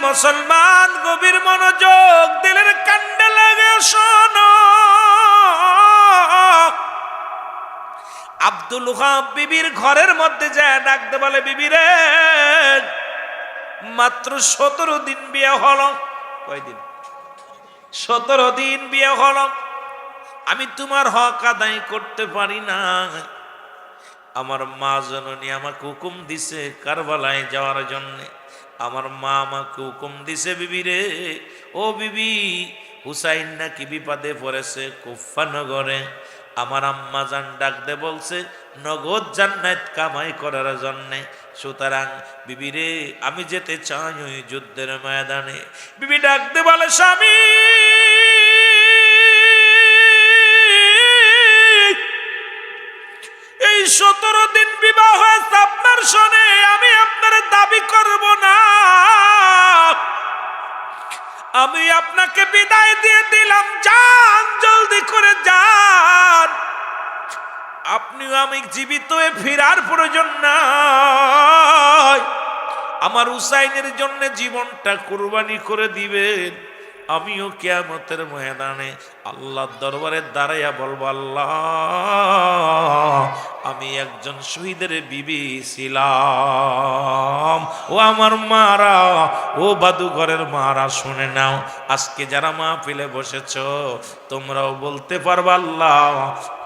মুসলমান গভীর মনোযোগ দিলের কাণ্ডে লাগে শোনো। আব্দুল ওহাব বিবির ঘরের মধ্যে যায় ডাকতে বলে, বিবি রে, মাত্র 17 দিন বিয়ে হলো। কয়দিন? 17 দিন বিয়ে হলো। আমি তোমার হক আদায় করতে পারি না। আমার মা জননী আমাকে হুকুম দিছে কারবালায় যাওয়ার জন্য। আমার মা আমাকে হুকুম দিছে, বিবি রে, ও বিবি, হুসাইন নাকি বিপদে পড়েছে কুফা নগরে। আমার আম্মা জান ডাকতে বলছে নগদ জান্নাত কামাই করার জন্যে। সুতরাং বিবি রে, আমি যেতে চাই ওই যুদ্ধের ময়দানে। বিবি ডাকতে বলে, স্বামী, এই 17 দিন বিবাহ হয়েছে আপনার শোনে, আমি আপনার দাবি করব না। আমি আপনাকে বিদায় দিয়ে দিলাম, যান, জলদি করে যান। আপনিও আমি জীবিত হয়ে ফেরার প্রয়োজন নাই। আমার হুসাইনের জন্য জীবনটা কুরবানি করে দিবেন। আমিও কিয়ামতের ময়দানে আল্লাহর দরবারে দাঁড়াইয়া বলবো, আল্লাহ, আমি একজন শহীদের বিবি ছিলাম। ও আমার মারা, ও বাদুঘরের মারা, শুনে নাও, আজকে যারা মাহফিলে বসেছ তোমরাও বলতে পারবা, আল্লাহ,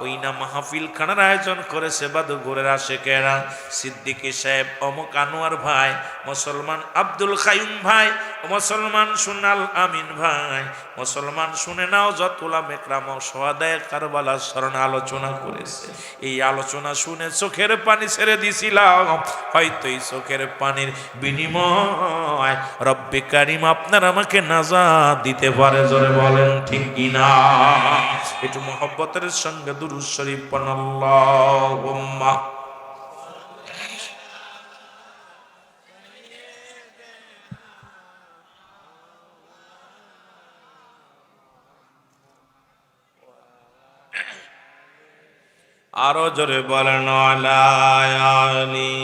ওই না মাহফিল খানার আয়োজন করেছে বাদুঘরের আশেকেরা, সিদ্দিকী সাহেব, অমুক আনোয়ার ভাই, মুসলমান আব্দুল কাইয়ুম ভাই, মুসলমান সুনাল আমিন ভাই, মুসলমান শুনে নাও, যত উলামা ইকরাম শহাদায়ে কারবালার স্মরণে আলোচনা করেছে। এই আলোচনা শুনে চোখের পানি ছেড়ে দিছিলাম। হয়তো এই চোখের পানির বিনিময় রব্বে কারিম আপনার আমাকে নাজাত দিতে পারে। জোরে বলেন ঠিক কিনা? একটু মুহাব্বতের সঙ্গে দুরূদ শরীফ পড়ুন। আল্লাহুম্মা আরো জোরে বলেন, আলা আলি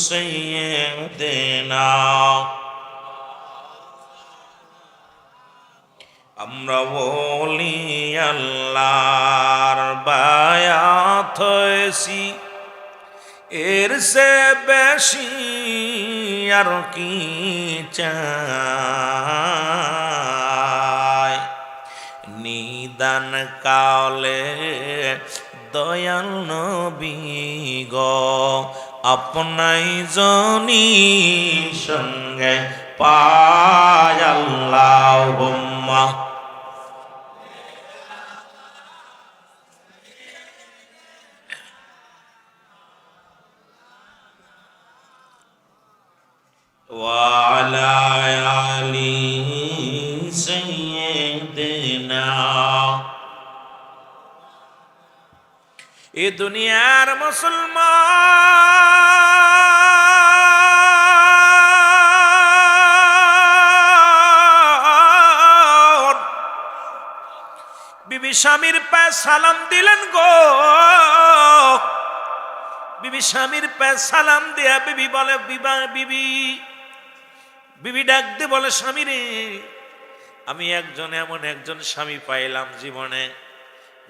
সাইয়্যিদিনা। আমরা ওলি আল্লাহর বায়াত হয়েছি, এর সে বেশি আর কি চাই। নিদান কালে দয়াল নবী গো, আপনাই জনি সঙ্গে পায়। আল্লাহুম্মা ওয়া আলা আলি সাইয়্যিদিনা। এ দুনিয়ার মুসলমান বিবি স্বামীর পায়ে সালাম দিলেন গো। বিবি স্বামীর পায়ে সালাম দিয়া বিবি বলে, বিবি ডাক দিয়ে বলে, স্বামী রে, আমি এমন একজন স্বামী পাইলাম জীবনে,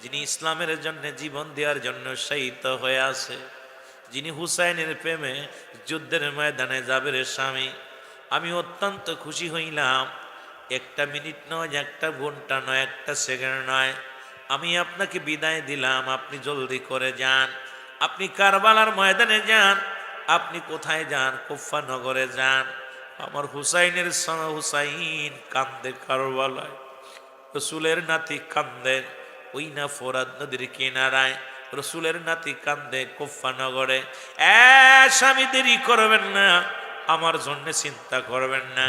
যিনি ইসলামের জন্য জীবন দেওয়ার জন্য শহীদ হয়ে আছে, যিনি হুসাইনের প্রেমে যুদ্ধের ময়দানে যাবে রে স্বামী। আমি অত্যন্ত খুশি হইলাম। 1 মিনিট নয়, 1 ঘন্টা নয়, 1 সেকেন্ড নয়, আমি আপনাকে বিদায় দিলাম। আপনি জলদি করে যান, আপনি কারবালার ময়দানে যান। আপনি কোথায় যান? কুফা নগরে যান। আমার হুসাইনের হুসাইন কান্দে কারবালায়, রসুলের নাতি কান্দে ওই না ফোরাত নদীর কিনারায়, রসুলের নাতি কান্দে কুফা নগরে। স্বামী, দেরি করবেন না, আমার জন্য চিন্তা করবেন না,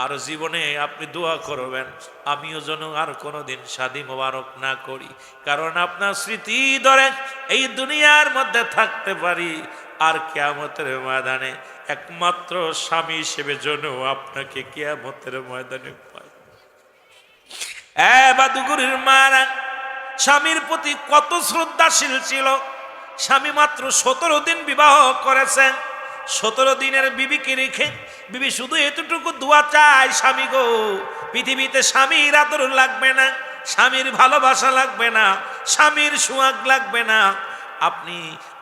আর জীবনে আপনি দোয়া করবেন আমিও যেন আর কোনোদিন শাদী মোবারক না করি, কারণ আপনার স্মৃতি ধরে এই দুনিয়ার মধ্যে থাকতে পারি, আর কিয়ামতের ময়দানে একমাত্র স্বামী হিসেবে যেন আপনাকে কিয়ামতের ময়দানে পাই। বাদুগুরির মারা স্বামীর প্রতি কত শ্রদ্ধাশীল ছিল। স্বামী মাত্র 17 দিন বিবাহ করেছেন, 17 দিনের বিবিকে রেখে বিবি শুধু এতটুকু দোয়া চায়, স্বামী গো, পৃথিবীতে স্বামীর আদর লাগবে না, স্বামীর ভালোবাসা লাগবে না, স্বামীর সোহাগ লাগবে না, আপনি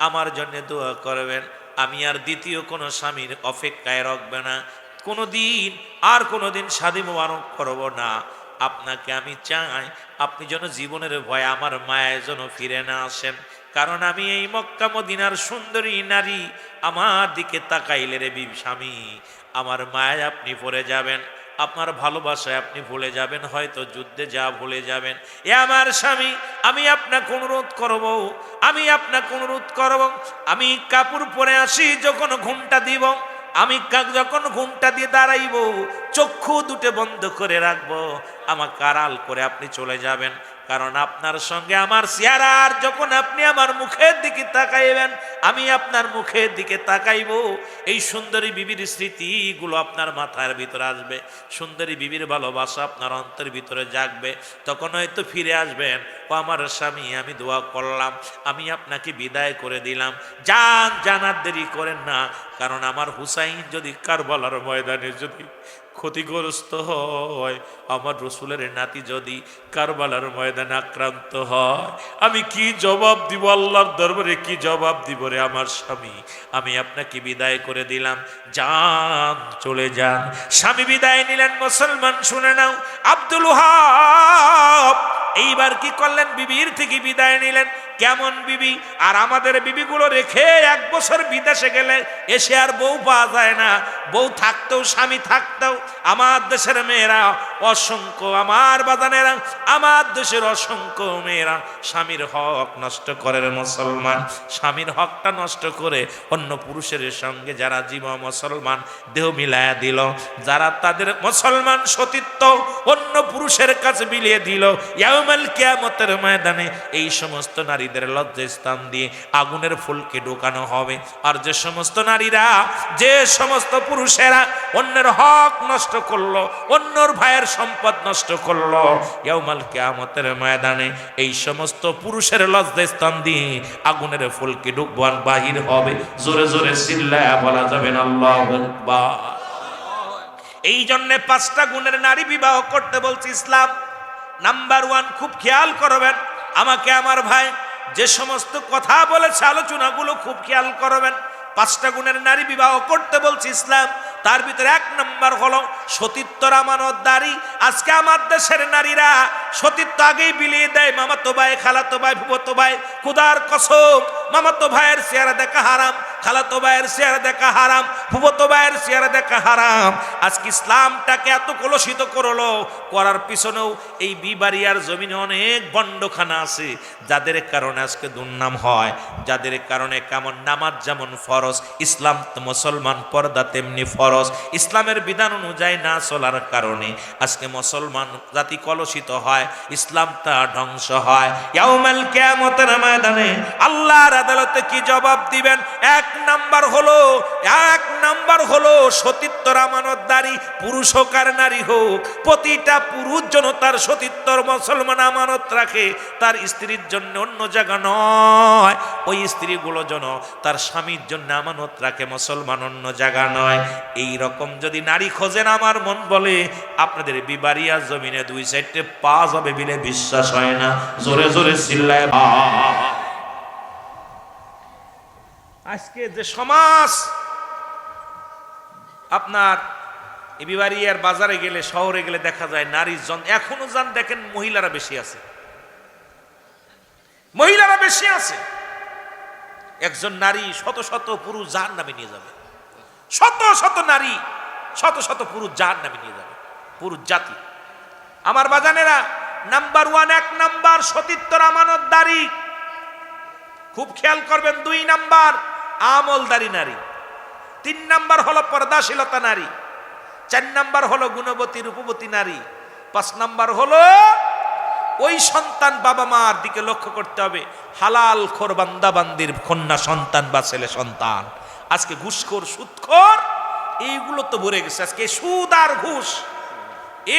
আমার জন্য দোয়া করবেন, আমি আর দ্বিতীয় কোনো স্বামীর অপেক্ষায় রাখবে না, কোনোদিন শাদী মোবারক করব না। আপনাকে আমি চাই আপনি যেন জীবনের ভয় আমার মায়ের জন্য ফিরে না আসেন, কারণ আমি এই মক্কা মদিনার সুন্দরী নারী, আমার দিকে তাকাইলে রে স্বামী আমার মায় আপনি পড়ে যাবেন, আপনার ভালোবাসায় আপনি ভুলে যাবেন, হয়তো যুদ্ধে যা ভুলে যাবেন। এ আমার স্বামী, আমি আপনাকে অনুরোধ করব, আমি কাপড় পরে আসি, যখন ঘুমটা দিব, আমি যখন ঘুমটা দিয়ে দাঁড়াইব, চক্ষু দুটো বন্ধ করে রাখবো, আমাকে আড়াল করে আপনি চলে যাবেন, কারণ আপনার সঙ্গে আমার চেহারা, আর যখন আপনি আমার মুখের দিকে তাকাইবেন, আমি আপনার মুখের দিকে তাকাইব, এই সুন্দরী বিবির স্মৃতিগুলো আপনার মাথার ভিতরে আসবে, সুন্দরী বিবির ভালোবাসা আপনার অন্তরের ভিতরে জাগবে, তখন হয়তো ফিরে আসবেন, ও আমার স্বামী আমি দোয়া করলাম, আমি আপনাকে বিদায় করে দিলাম, জানার দেরি করেন না, কারণ আমার হুসাইন যদি কারবালার ময়দানে যদি ক্ষতিগ্রস্ত হয়, আমার রসুলের নাতি যদি কারবালার ময়দানে আক্রান্ত হয়, আমি কি জবাব দিব আল্লাহর দরবারে, কি জবাব দিব রে আমার স্বামী, আমি আপনাকে বিদায় করে দিলাম, যান চলে যান। স্বামী বিদায় নিলেন। মুসলমান শুনে নাও, আব্দুল ওয়াহাব এইবার কি করলেন, বিবির থেকে বিদায় নিলেন। কেমন বিবি, আর আমাদের বিবিগুলো রেখে 1 বছর বিদেশে গেলে এসে আর বউ পাওয়া যায় না, বউ থাকতেও স্বামী থাকতেও আমার দেশের মেয়েরা অসংখ্য, আমার বাজানেরা, আমার দেশের অসংখ্য মেয়েরা স্বামীর হক নষ্ট করে। মুসলমান স্বামীর হকটা নষ্ট করে অন্য পুরুষের সঙ্গে যারা মুসলমান দেহ মিলায়া দিল, যারা তাদের মুসলমান সতীত্ব অন্য পুরুষের কাছে বিলিয়ে দিল, ইয়াউমুল কিয়ামতের ময়দানে এই সমস্ত নারীদের লজ্জাস্থান দিয়ে আগুনের ফুলকে ঢোকানো হবে। আর যে সমস্ত নারীরা, যে সমস্ত পুরুষেরা অন্যের হক নষ্ট করলো, অন্যর ভাইয়ের সম্পদ নষ্ট করলো, ইয়াউমুল কিয়ামতের ময়দানে এই সমস্ত পুরুষের লজ্জাস্থান দিয়ে আগুনের ফুলকে ঢুকবান বাহির হবে। জোরে জোরে চিল্লায়া বলা যাবে না আল্লাহু আকবার। এই জন্য 5টা গুণের নারী বিবাহ করতে বলছে ইসলাম। নাম্বার 1, খুব খেয়াল করবেন, আমাকে আমার ভাই যে সমস্ত কথা বলেছে আলোচনাগুলো খুব খেয়াল করবেন। 5টা গুণের নারী বিবাহ করতে বলছে ইসলাম, তার ভিতরে 1 নম্বর হলো সতীত্বর আমানতদারি। আজকে আমার দেশের নারীরা সতীত্ব আগেই বিলিয়ে দেয়, মামাতো ভাই, খালাতো ভাই, ফুফাতো ভাই, খোদার কসম মামাতো ভাইয়ের চেহারা দেখা হারাম, খালাতো ভাইয়ের চেহারা দেখা হারাম, ফুফাতো ভাইয়ের চেহারা দেখা হারাম। আজকে ইসলামটাকে এত কলুষিত করলো, করার পিছনেও এই বিবাড়িয়ার জমিনে অনেক বন্ডখানা আছে, যাদের কারণে আজকে দুর্নাম হয়, যাদের কারণে কেমন নামাজ যেমন ফরজ, ইসলাম মুসলমান পর্দা তেমনি ফরজ, ইসলামের বিধান অনুযায়ী না চলার কারণে আজকে মুসলমান জাতি কলুষিত হয়, ইসলামটা ধ্বংস হয়। ইয়াউমুল কিয়ামতের ময়দানে আল্লাহর আদালতে কি জবাব দিবেন? 1 নাম্বার হলো সতীত্বর আমানতদারি, পুরুষ হোক আর নারী হোক, প্রতিটা পুরুষ যেন তার সতীত্বর মুসলমান আমানত রাখে, তার স্ত্রীর জন্য অন্য জায়গা নয়, ওই স্ত্রীগুলো যেন তার স্বামীর জন্য আমানত রাখে, মুসলমান অন্য জায়গা নয়। এই রকম যদি নারী খোঁজেন, আমার মন বলে আপনাদের বিবাড়িয়া জমিনে 2-4টে পা যাবে বলে বিশ্বাস হয় না। জোরে জোরে চিল্লায়। আজকে যে সমাজ, আপনার বিবাড়িয়ার বাজারে গেলে, শহরে গেলে দেখা যায় নারীর এখনো যান দেখেন মহিলারা বেশি আছে, মহিলারা বেশি আছে। একজন নারী শত শত পুরুষ জাহান্নামে নিয়ে যাবে, শত শত নারী শত শত পুরুষ জাহান্নামে নিয়ে যাবে, পুরুষ জাতি। আমার বাজানেরা, নাম্বার 1, 1 নাম্বার সতীত্বর আমানতদারি, খুব খেয়াল করবেন। 2 নাম্বার আমলদারি নারী, 3 নাম্বার হলো পর্দাশীলতা নারী, 4 নাম্বার হলো গুণবতী রূপবতী নারী, 5 নাম্বার হলো ওই সন্তান বাবা মার দিকে লক্ষ্য করতে হবে, হালাল খোর বান্দা বান্দির কন্যা সন্তান বা ছেলে সন্তান। আজকে ঘুষখোর, সুদখোর, এইগুলো তো ভরে গেছে। আজকে সুদ আর ঘুষ,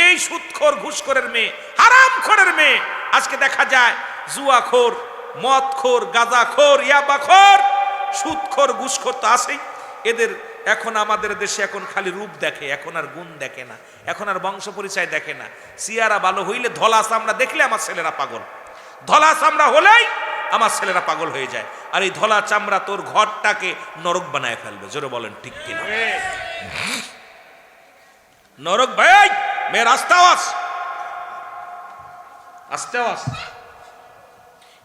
এই সুদখোর, ঘুষখোরের মেয়ে, হারামখোরের মেয়ে, আজকে দেখা যায় জুয়াখোর, মদখোর, গাঁজাখোর, ইয়াবাখোর, সুদখোর, ঘুষখোর তো আছেই। এদের এখন আমাদের দেশে এখন খালি রূপ দেখে, এখন আর গুণ দেখে না, এখন আর বংশ পরিচয় দেখে না। সিয়ারা ভালো হইলে ধলা চামড়া দেখলে আমার ছেলেরা পাগল, ধলা চামড়া হলেই আমার ছেলেরা পাগল হয়ে যায়। আর এই ধলা চামড়া তোর ঘরটাকে নরক বানায় ফেলবে। জোরে বলেন ঠিক কিনা? নরক ভাই মেয়ের আস্তে আওয়াজ, আস্তে আওয়াজ।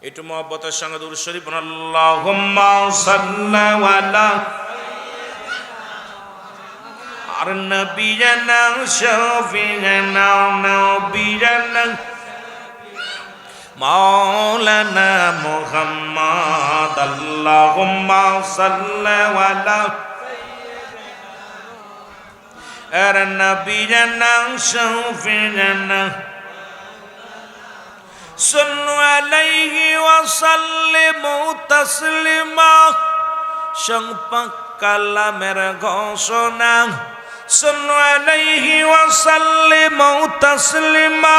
একটু মহব্বতের সঙ্গে দুরূদ শরীফ পড়ুন। আল্লাহুম্মা সাল্লি আলা আর নবিয়ানা শাফিয়ানা নবিয়ানা মাওলানা মুহাম্মদ। আল্লাহুম্মা সাল্লি আলা আর নবিয়ানা শাফিয়ানা সাল্লু আলাইহি ওয়া সাল্লিমু তাসলিমা। সংপাক কালামের ঘোষণা, সাল্লু আলাইহি ওয়া সাল্লিমু তাসলিমা।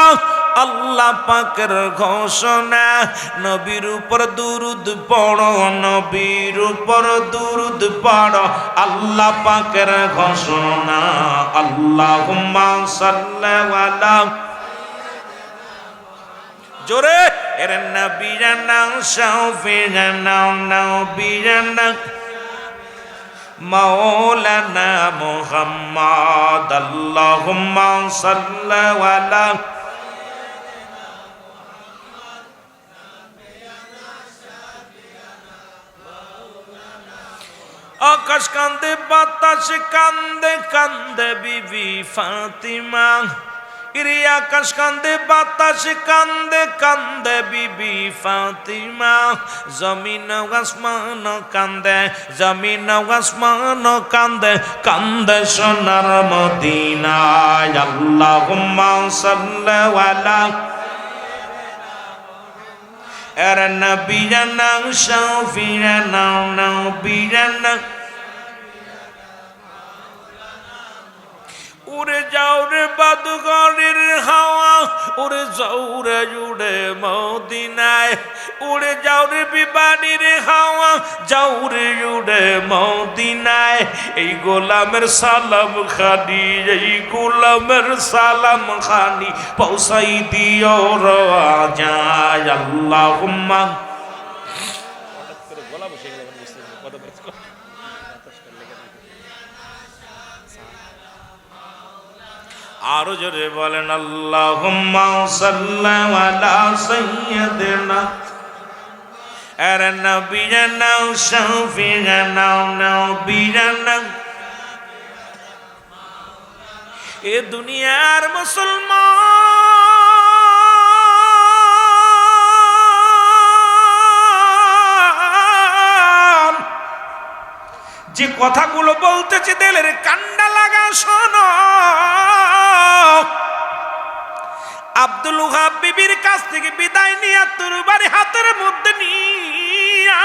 আল্লাহ পাকের ঘোষণা, নবীর উপর দুরূদ পড়ো, নবীর উপর দুরূদ পড়ো। আল্লাহ পাকের ঘোষণা, আল্লাহুম্মা সাল্লি আলা জোরে এর নবিয়ানা শাফিয়ানা নবিয়ানা মাওলানা মুহাম্মদ। আল্লাহুম্মা সাল্লি আলা আকাশ কান্দে বাতাস কান্দে, কান্দে বিবি ফাতিমা। ইরে আকাশ কান্দে বাতাস কান্দে, কান্দে বিবি ফাতিমা। জমিন আসমান কান্দে, জমিন আসমান কান্দে, কান্দে সোনার মদিনা। আল্লাহুম্মা সাল্লি আলা আর নবিয়ানা শাফিয়ানা নবিয়ানা। উড়ে যাও রে বাদুগরের হাওয়া, উড়ে যাও রে উড়ে মদিনায়। উড়ে যাও রে বিমানের হাওয়া, যাও রে উড়ে মদিনায়। এই গোলামের সালাম খানি, এই গোলামের সালাম খানি পৌঁছাই দিও রাজায়। আল্লাহুম্মা আরো জোরে বলেন আল্লাহুম্মা সাল্লি আলা সাইয়্যিদিনা আর নবিয়ানা শাফিয়ানা নবিয়ানা। এ দুনিয়ার মুসলমান যে কথাগুলো বলতেছে দিলের কান্ডা লাগা শোনো। আব্দুল ওহাব বিবির কাছ থেকে বিদায় নিয়ে তরবারি হাতের মধ্যে নিয়া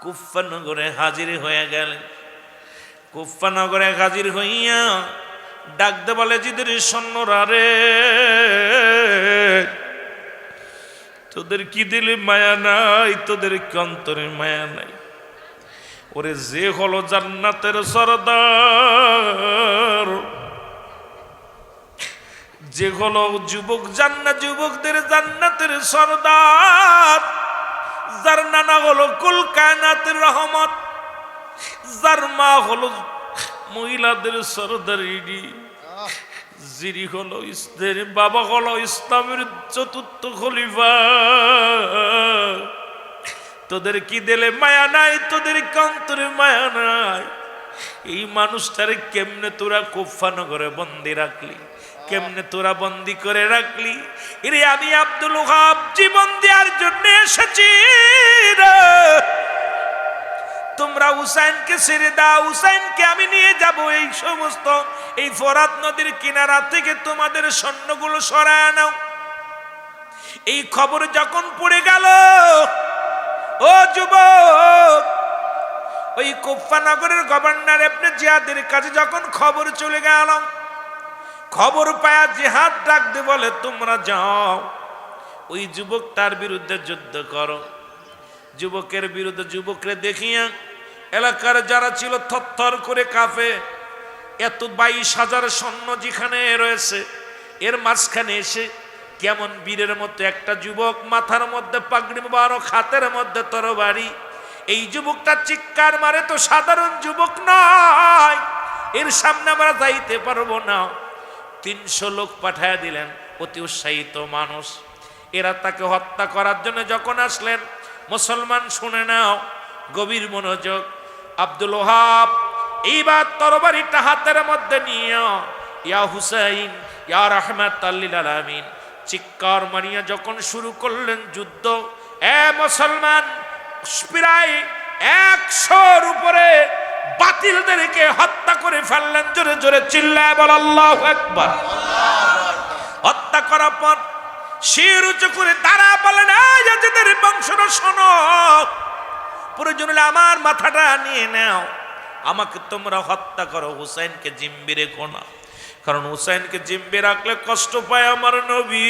কুফা নগরে হাজির হয়ে গেলেন। কুফা নগরে হাজির হইয়া ডাকতে বলে, জিদের সৈন্যরা রে, তোদের কি দিলে মায়া নাই, তোদের কি অন্তরে মায়া নাই? ওরে যে হলো জান্নাতের সরদার, যে হলো যুবক যুবকদের জান্নাতের সরদার, যার নানা হলো কুল কায়নাতের রহমত, যার মা হলো মহিলাদের সরদারিনী, যিনি হলো ইসলামের বাবা হলো ইসলামের চতুর্থ খলিফা, তোদের কি দিলে মায়া নাই, তোদের অন্তরে মায়া নাই? এই মানুষটারে কেমনে তোরা কুফা নগরে বন্দি রাখলি, কেমনে তোরা বন্দি করে রাখলি? এরে আমি আব্দুল ওহাব জীবন দেওয়ার জন্য এসেছি রে। তোমরা হুসাইনকে ছেড়ে দাও, হুসাইনকে আমি নিয়ে যাব এই সমস্ত এই ফরাত নদীর কিনারা থেকে তোমাদের সৈন্যগুলো সরায় নাও। এই খবর যখন পড়ে গেল, ও যুবক, ওই কুফা নগরের গভর্নর ইবনে জিয়াদের কাছে যখন খবর চলে গেল, খবর পায়া জিহাদ ডাক দিয়ে বলে, তোমরা যাও ওই যুবক তার বিরুদ্ধে যুদ্ধ করো। যুবকের বিরুদ্ধে যুবকরে দেখিয়া এলাকার যারা ছিল থরথর করে কাঁপে। এত 22,000 সৈন্য যেখানে রয়েছে, এর মাঝখানে এসে কেমন বীরের মতো একটা যুবক, মাথার মধ্যে পাগড়ি মোবারক, হাতের মধ্যে তরবারি। এই যুবকটা চিৎকার মারে, তো সাধারণ যুবক নয়, এর সামনে আমরা যাইতে পারবো না। 300 লোক পাঠায় দিলেন, অতি উৎসাহিত মানুষ। এরা তাকে হত্যা করার জন্য যখন আসলেন, মুসলমান শুনে নাও, গভীর মনোযোগ। আব্দুল ওহাব এইবার তরবারিটা হাতের মধ্যে নিয়ে ইয়া হুসাইন ইয়া রাহমাতাল লিল আলামিন চিৎকার মারিয়া যখন শুরু করলেন যুদ্ধ। এ মুসলমান, প্রায় 100-র উপরে বাতিলদেরকে হত্যা করে ফেললেন। জোরে জোরে চিল্লায় বল আল্লাহু আকবার। হত্যা করার পর শির উঁচু করে দাঁড়া বলেন, এই ইয়াজিদের বংশরা শোনো, প্রয়োজন হলে আমার মাথাটা নিয়ে নাও, আমাকে তোমরা হত্যা করো, হুসাইনকে জিম্বি রেখো না। কারণ হুসাইনকে জিম্বি রাখলে কষ্ট পায় আমার নবী।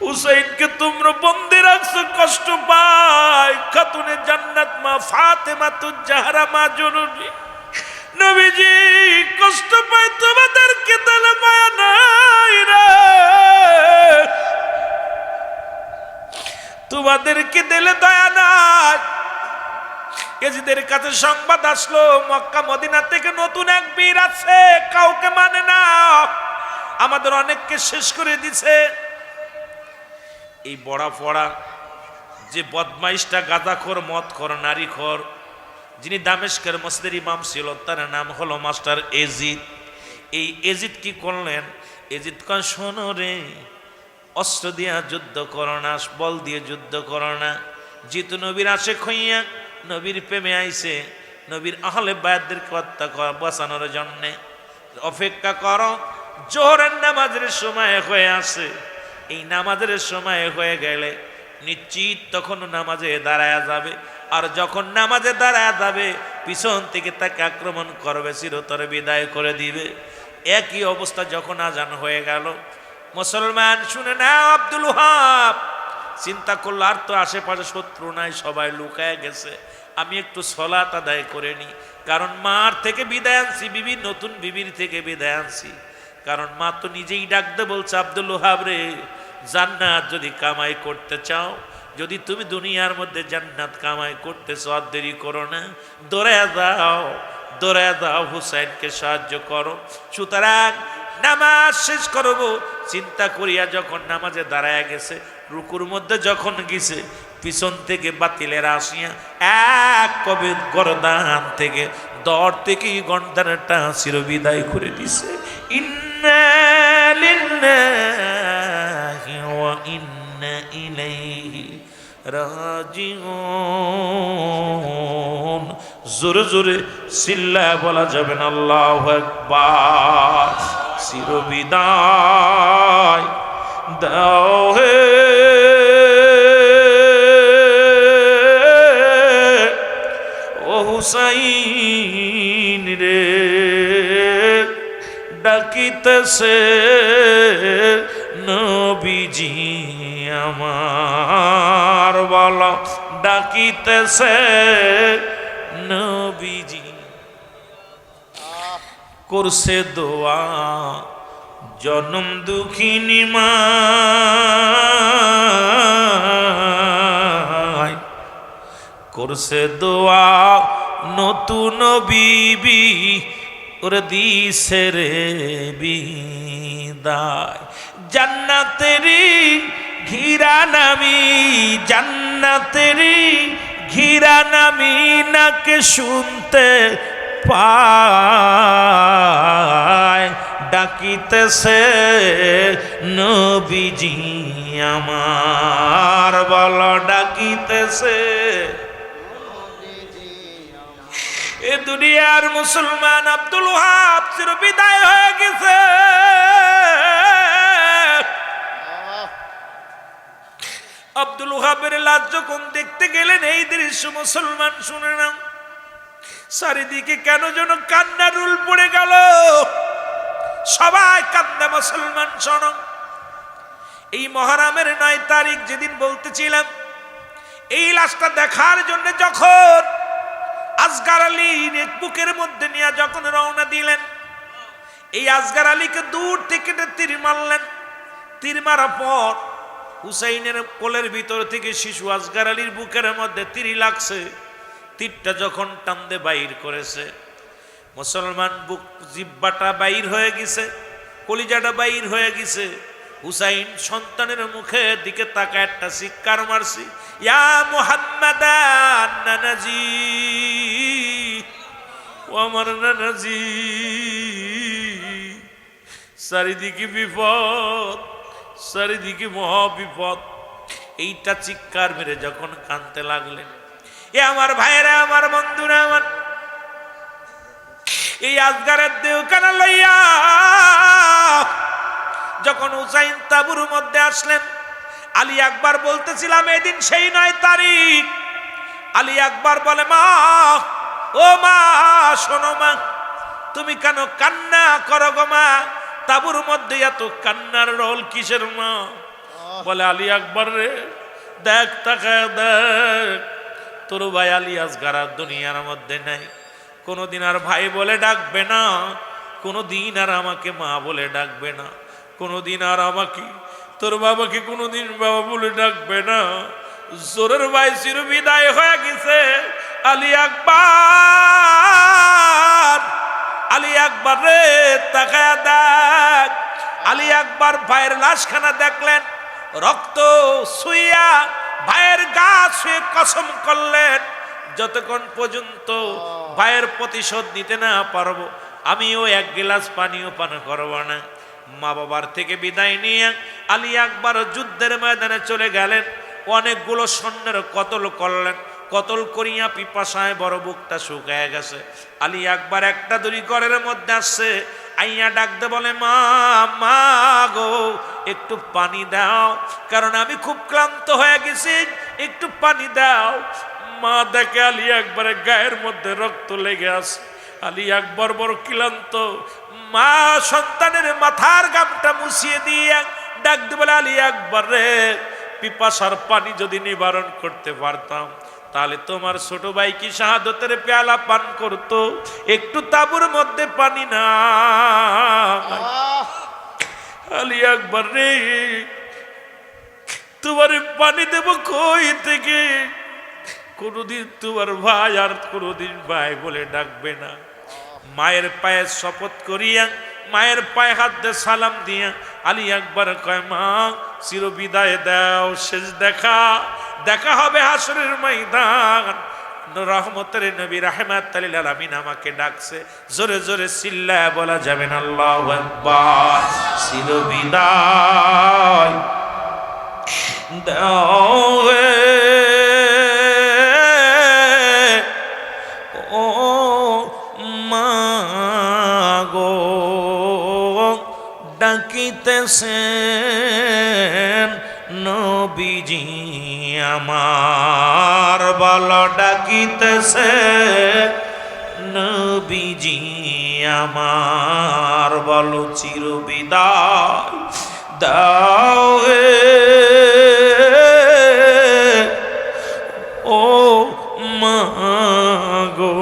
হুসাইনকে তোমরা বন্দি রাখছো, কষ্ট পায় খাতুনে জান্নাত মা ফাতেমাতুজ জাহরা মা জননী নবীজি কষ্ট পায়। তোমাদেরকে দিলে মায়া নাই রে, তোমাদেরকে দিলে দয়া নাই। এজিদের কাছে সংবাদ আসলো, মক্কা মদিনা থেকে নতুন এক বীর আছে, কাউকে মানে না, আমাদের অনেককে শেষ করে দিছে। এই বড়া পড়া যে বদমাইশটা, গাঁজাখোর, মদখোর, নারীখোর, যিনি দামেস্কের মসজিদের ইমাম ছিল, তার নাম হলো মাস্টার এজিদ। এই এজিদ কি করলেন? এজিদ কন, শোনো রে, অস্ত্র দিয়ে যুদ্ধ করো না, বল দিয়ে যুদ্ধ করো না। যেহেতু নবীর আশেক হইয়া নবীর প্রেমে আইছে, নবীর আহলে বায়াতদেরকে হত্যা করা বাঁচানোর জন্যে অপেক্ষা করো। জোহরের নামাজের সময় হয়ে আসে, এই নামাজের সময় হয়ে গেলে নিশ্চিত তখন নামাজে দাঁড়ায়া যাবে। আর যখন নামাজে দাঁড়ায়া যাবে, পিছন থেকে তাকে আক্রমণ করবে, চিরতরে বিদায় করে দিবে। একই অবস্থা যখন আজান হয়ে গেল, মুসলমান শুনে নাও, আব্দুল ওহাব চিন্তা করলো, আর তো আশেপাশে শত্রু নাই, সবাই লুকায় গেছে, আমি একটু সলাত আদায় করে নি। কারণ মার থেকে বিদায় আনছি, বিবি, নতুন বিবির থেকে বিদায় আনছি। কারণ মা তো নিজেই ডাকতে বলছে, আব্দুল ওহাব রে, জান্নাত যদি কামাই করতে চাও, যদি তুমি দুনিয়ার মধ্যে জান্নাত কামাই করতে চাও, আর দেরি করো না, দৌড়ায় যাও, দৌড়ায় যাও, হুসাইনকে সাহায্য করো। সুতরাং নামাজ শেষ করবো চিন্তা করিয়া যখন নামাজে দাঁড়ায় গেছে, রুকুর মধ্যে যখন গেছে, পিছন থেকে বাতিলেরা আসিয়া এক কবে গরদান থেকে, দর থেকেই গন্ডারটা চিরবিদায় করে দিছে। ইন্না লিল্লাহি ওয়া ইন্না ইলাইহি রাজিউন। জোরে জোরে চিল্লায় বলা যাবে না আল্লাহু আকবার। চিরবিদায় দাও হে ও হুসাইন রে, ডাকিতেছে নবীজি আমার, বলো ডাকিতেছে নবীজি। করছে দোয়া জনম দুঃখিনী মা, করছে দোয়া নতুন বিবি, ওরে দিছে রে বিদায়। জান্নাতেরি ঘিরা নামি, জান্নাতেরি ঘিরা নামি, নাকে শুনতে পায়, ডাকিতেছে নবীজি আমার, বলো ডাকিতেছে। এ দুনিয়ার মুসলমান আব্দুল ওহাব চির বিদায় হয়ে গেছে। আব্দুল ওহাবের লাশ যখন দেখতে গেলেন, এই দৃশ্য মুসলমান শুনে নাও, চারিদিকে কেন যেন কান্নার রুল পড়ে গেল, সবাই কান্দে। মুসলমান শোনো, এই মহরমের 9 তারিখ যেদিন বলতেছিলাম, এই লাশটা দেখার জন্য যখন আসগার আলী বুকের মধ্যে নিয়ে যখন রওনা দিলেন, এই আসগার আলীকে দূর থেকে তীর মারলেন। তীর মারার পর হুসাইনের কোলের ভিতর থেকে শিশু আসগার আলীর বুকের মধ্যে তীর লাগছে। তীরটা যখন টান্দে বাইর করেছে, মুসলমান বুক জিব্বাটা বাইর হয়ে গেছে, কলিজাটা বাইর হয়ে গেছে। হুসাইন সন্তানের মুখের দিকে তাকায় একটা চিৎকার মারছি, ইয়া মুহাম্মাদান নানাজি, ও আমার নানাজি। চারিদিকে বিপদ, চারিদিকে মহা বিপদ। এইটা চিৎকার মেরে যখন কাঁদতে লাগলেন, এ আমার ভাইরা, আমার বন্ধুরা, আমার এই আসগারের দেহখানা লইয়া যখন হুসাইন তাবুর মধ্যে আসলেন, আলী আকবর বলতেছিলাম এদিন সেই 9 তারিখ। আলী আকবর বলে, মা, ও মা, শোনো মা, তুমি কেন কান্না করো গো মা? তাবুর মধ্যে এত কান্নার রোল কিসের মা? বলে, আলী আকবর রে, দেখ, তাকায় দেখ, তোর ভাই আলী আসগার আর দুনিয়ার মধ্যে নাই। কোনোদিন আর ভাই বলে ডাকবে না, কোনোদিন আর আমাকে মা বলে ডাকবে না, কোনোদিন আর আমাকে, তোর বাবাকে কোনোদিন বাবা বলে ডাকবে না। জোরের ভাই চির বিদায় হয়ে গেছে। আলী আকবর, আলী আকবর রে, তাকায়া দেখ। আলী আকবর ভাইয়ের লাশখানা দেখলেন, রক্ত ছুঁইয়া ভাইয়ের গা ছুঁয়ে কসম করলেন, যতক্ষণ পর্যন্ত ভাইয়ের প্রতিশোধ নিতে না পারবো, আমিও এক গ্লাস পানিও পান করব না। মা বাবার থেকে বিদায় নিয়ে আলী আকবর যুদ্ধের ময়দানে চলে গেলেন। অনেকগুলো সৈন্যের কতল করলেন। কতল করিয়া পিপাসায় বড় বুকটা শুকায় গেছে। আলী আকবর একটা দড়ি ঘরের মধ্যে আসছে, আইয়া ডাকতে বলে, মা, মা গো, একটু পানি দাও, কারণ আমি খুব ক্লান্ত হয়ে গেছি, একটু পানি দাও। মা দেখে আলী আকবরের গায়ের মধ্যে রক্ত লেগে আছে। আলী আকবর বড় ক্লান্ত। মা সন্তানের মাথার গামটা মুছিয়ে দিয়ে ডাকতে বলে, আলী আকবর রে, পিপাসার পানি যদি নিবারণ করতে পারতাম তাহলে তোমার ছোট ভাই কি শাহাদতের পেয়ালা পান করতো। একটু তাবুর মধ্যে পানি না। আলী আকবর রে, তোমার পানি দেব কই থেকে? কোনদিন তোমার ভাই আর কোনদিন ভাই বলে ডাকবে না। মায়ের পায়ে শপথ করিয়া, মায়ের পায়ে হাত দিয়ে সালাম দিয়া আলী আকবর কয়, মা, চির বিদায় দাও, শেষ দেখা, দেখা হবে হাসরের ময়দান। রহমতের নবী রাহমাতুল লিল আলামিন আমাকে ডাকছে। জোরে জোরে চিল্লায়া বলা যাবে না আল্লাহু আকবার। চির বিদায় দাও ও মা গো, ডাকিতেছেন নবীজি আমার, বলো ডাকিতেছে নবীজি আমার, বলো চির বিদায় দাও ও মা গো,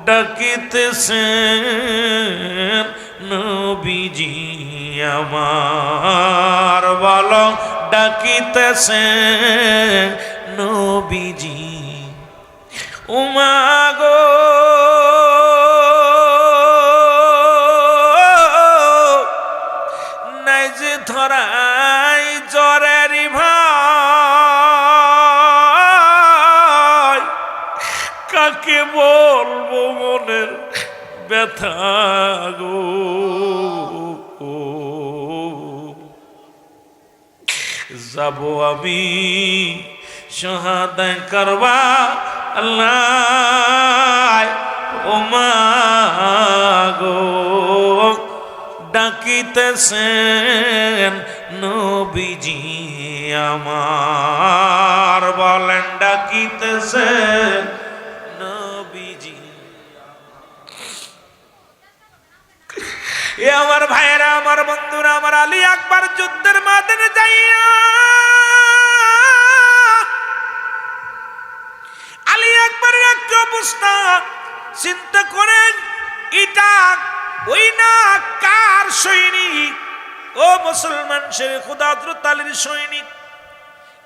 ডাকিতেছেন নবীজি আমার, বলো ডাকিতেছেন নবীজি। ও মা গো, নাই যে ধরাই জ্বরেরই ভাই, কাকে বলবো মনের ব্যথা গো। যাব আমি শাহাদাত করবা আল্লাহ, ও মা গো, ডাকিতেছেন নবীজি আমার, বলেন ডাকিতেছেন নবীজি। এ আমার ভাইয়েরা, আমার বন্ধুরা, আমার আলী আকবর যুদ্ধের ময়দানে যাইয়া কি অবস্থা চিন্তা করেন। এটা ওই না কার সৈনিক? ও মুসলমান শেরে খোদা হযরত আলীর সৈনিক।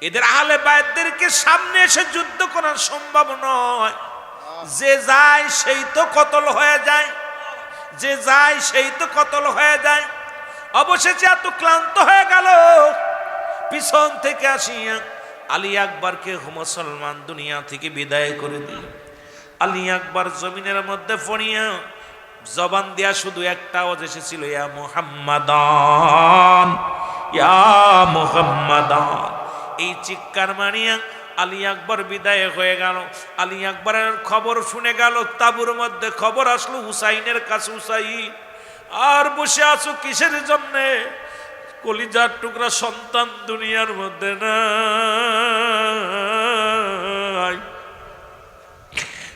এদের আহলে বায়তদেরকে সামনে এসে যুদ্ধ করা সম্ভব নয়। যে যায় সেই তো কতল হয়ে যায়, যে যায় সেই তো কতল হয়ে যায়। অবশেষে এত ক্লান্ত হয়ে গেল, পিছন থেকে আসিয়া আলী আকবরকে মুসলমান দুনিয়া থেকে বিদায় করে দিল। আলী আকবর জমিনের মধ্যে পড়িয়া জবান দিয়া শুধু একটা আওয়াজ এসেছিল, ইয়া মুহাম্মাদান, ইয়া মুহাম্মাদান। এই চিৎকার মারিয়া আলী আকবর বিদায় হয়ে গেল। আলী আকবরের খবর শুনে গেল, তাবুর মধ্যে খবর আসলো হুসাইনের কাছে, হুসাইন আর বসে আছো কিসের জন্যে? কলিজার টুকরা সন্তান দুনিয়ার মধ্যে নাই।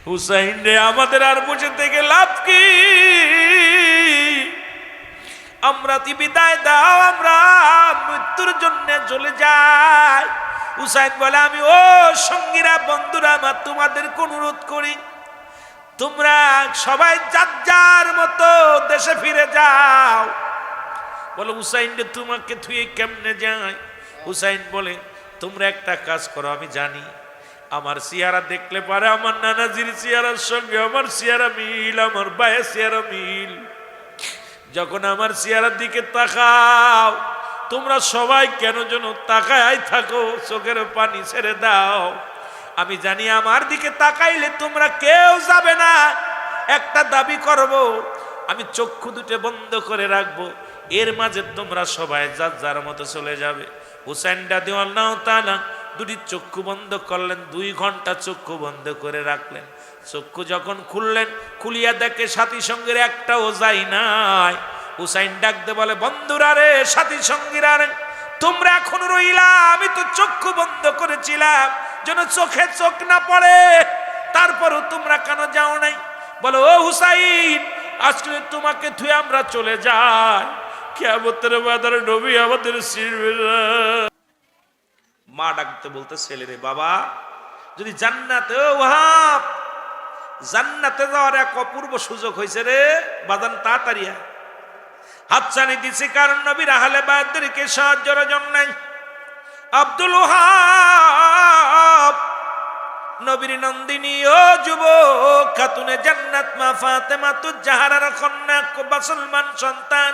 হুসাইন রে, আমাদের আর বসে থেকে লাভ কি? আমরা বিদায় দাও, আমরা মৃত্যুর জন্য চলে যাই। হুসাইন বলে, আমি ও সঙ্গীরা, বন্ধুরা আমার তোমাদেরকে অনুরোধ করি, তোমরা সবাই যার যার মতো দেশে ফিরে যাও। বলে, হুসাইন রে তোমাকে থুয়ে কেমনে যায়? হুসাইন বলে, তোমরা একটা কাজ করো, আমি জানি আমার চেহারা দেখলে পারে আমার নানাজির চেহারার সঙ্গে আমার চেহারা মিল, আমার ভাইয়ের চেহারা মিল। যখন আমার চেহারার দিকে তাকাও, তোমরা সবাই কেন যেন তাকায় থাকো, চোখের পানি ছেড়ে দাও। আমি জানি আমার দিকে তাকাইলে তোমরা কেউ যাবে না। একটা দাবি করব, আমি চক্ষু দুটো বন্ধ করে রাখবো, এর মাঝে তোমরা সবাই যার যার মতো চলে যাবে। হুসাইন রাদিয়াল্লাহু তাআলা দুটি চক্ষু বন্ধ করলেন, 2 ঘন্টা চক্ষু বন্ধ করে রাখলেন। চক্ষু যখন খুললেন, খুলিয়া দেখে সাথী সঙ্গীর একটাও যায় নাই। হুসাইন ডাকতে বলে, বন্ধুরা রে, সাথী সঙ্গীরা রে, তোমরা এখন রইলা, আমি তো চক্ষু বন্ধ করেছিলাম যেন চোখে চোখ না পড়ে, তারপরও তোমরা কেন যাও নাই? বলো, ও হুসাইন, আজকে তোমাকে থুয়ে আমরা চলে যাই, কিয়ামতের ময়দানে নবী আমাদের চিনবে না। মা ডাকতে বলতে, ছেলে রে, বাবা যদি জান্নাতে, ও ওয়াহাব, জান্নাতে যাওয়ার এক অপূর্ব সুযোগ হয়েছে রে বাজান, তাড়াতাড়ি হাতছানি দিছে, কারণ নবীর আহলে বায়তদেরকে সাহায্যের জন্য। আব্দুল ওয়াহাব নবীর নন্দিনী ও যুবক খাতুনে জান্নাত মা ফাতেমাতুজ জাহরার কন্যা, মুসলমান সন্তান,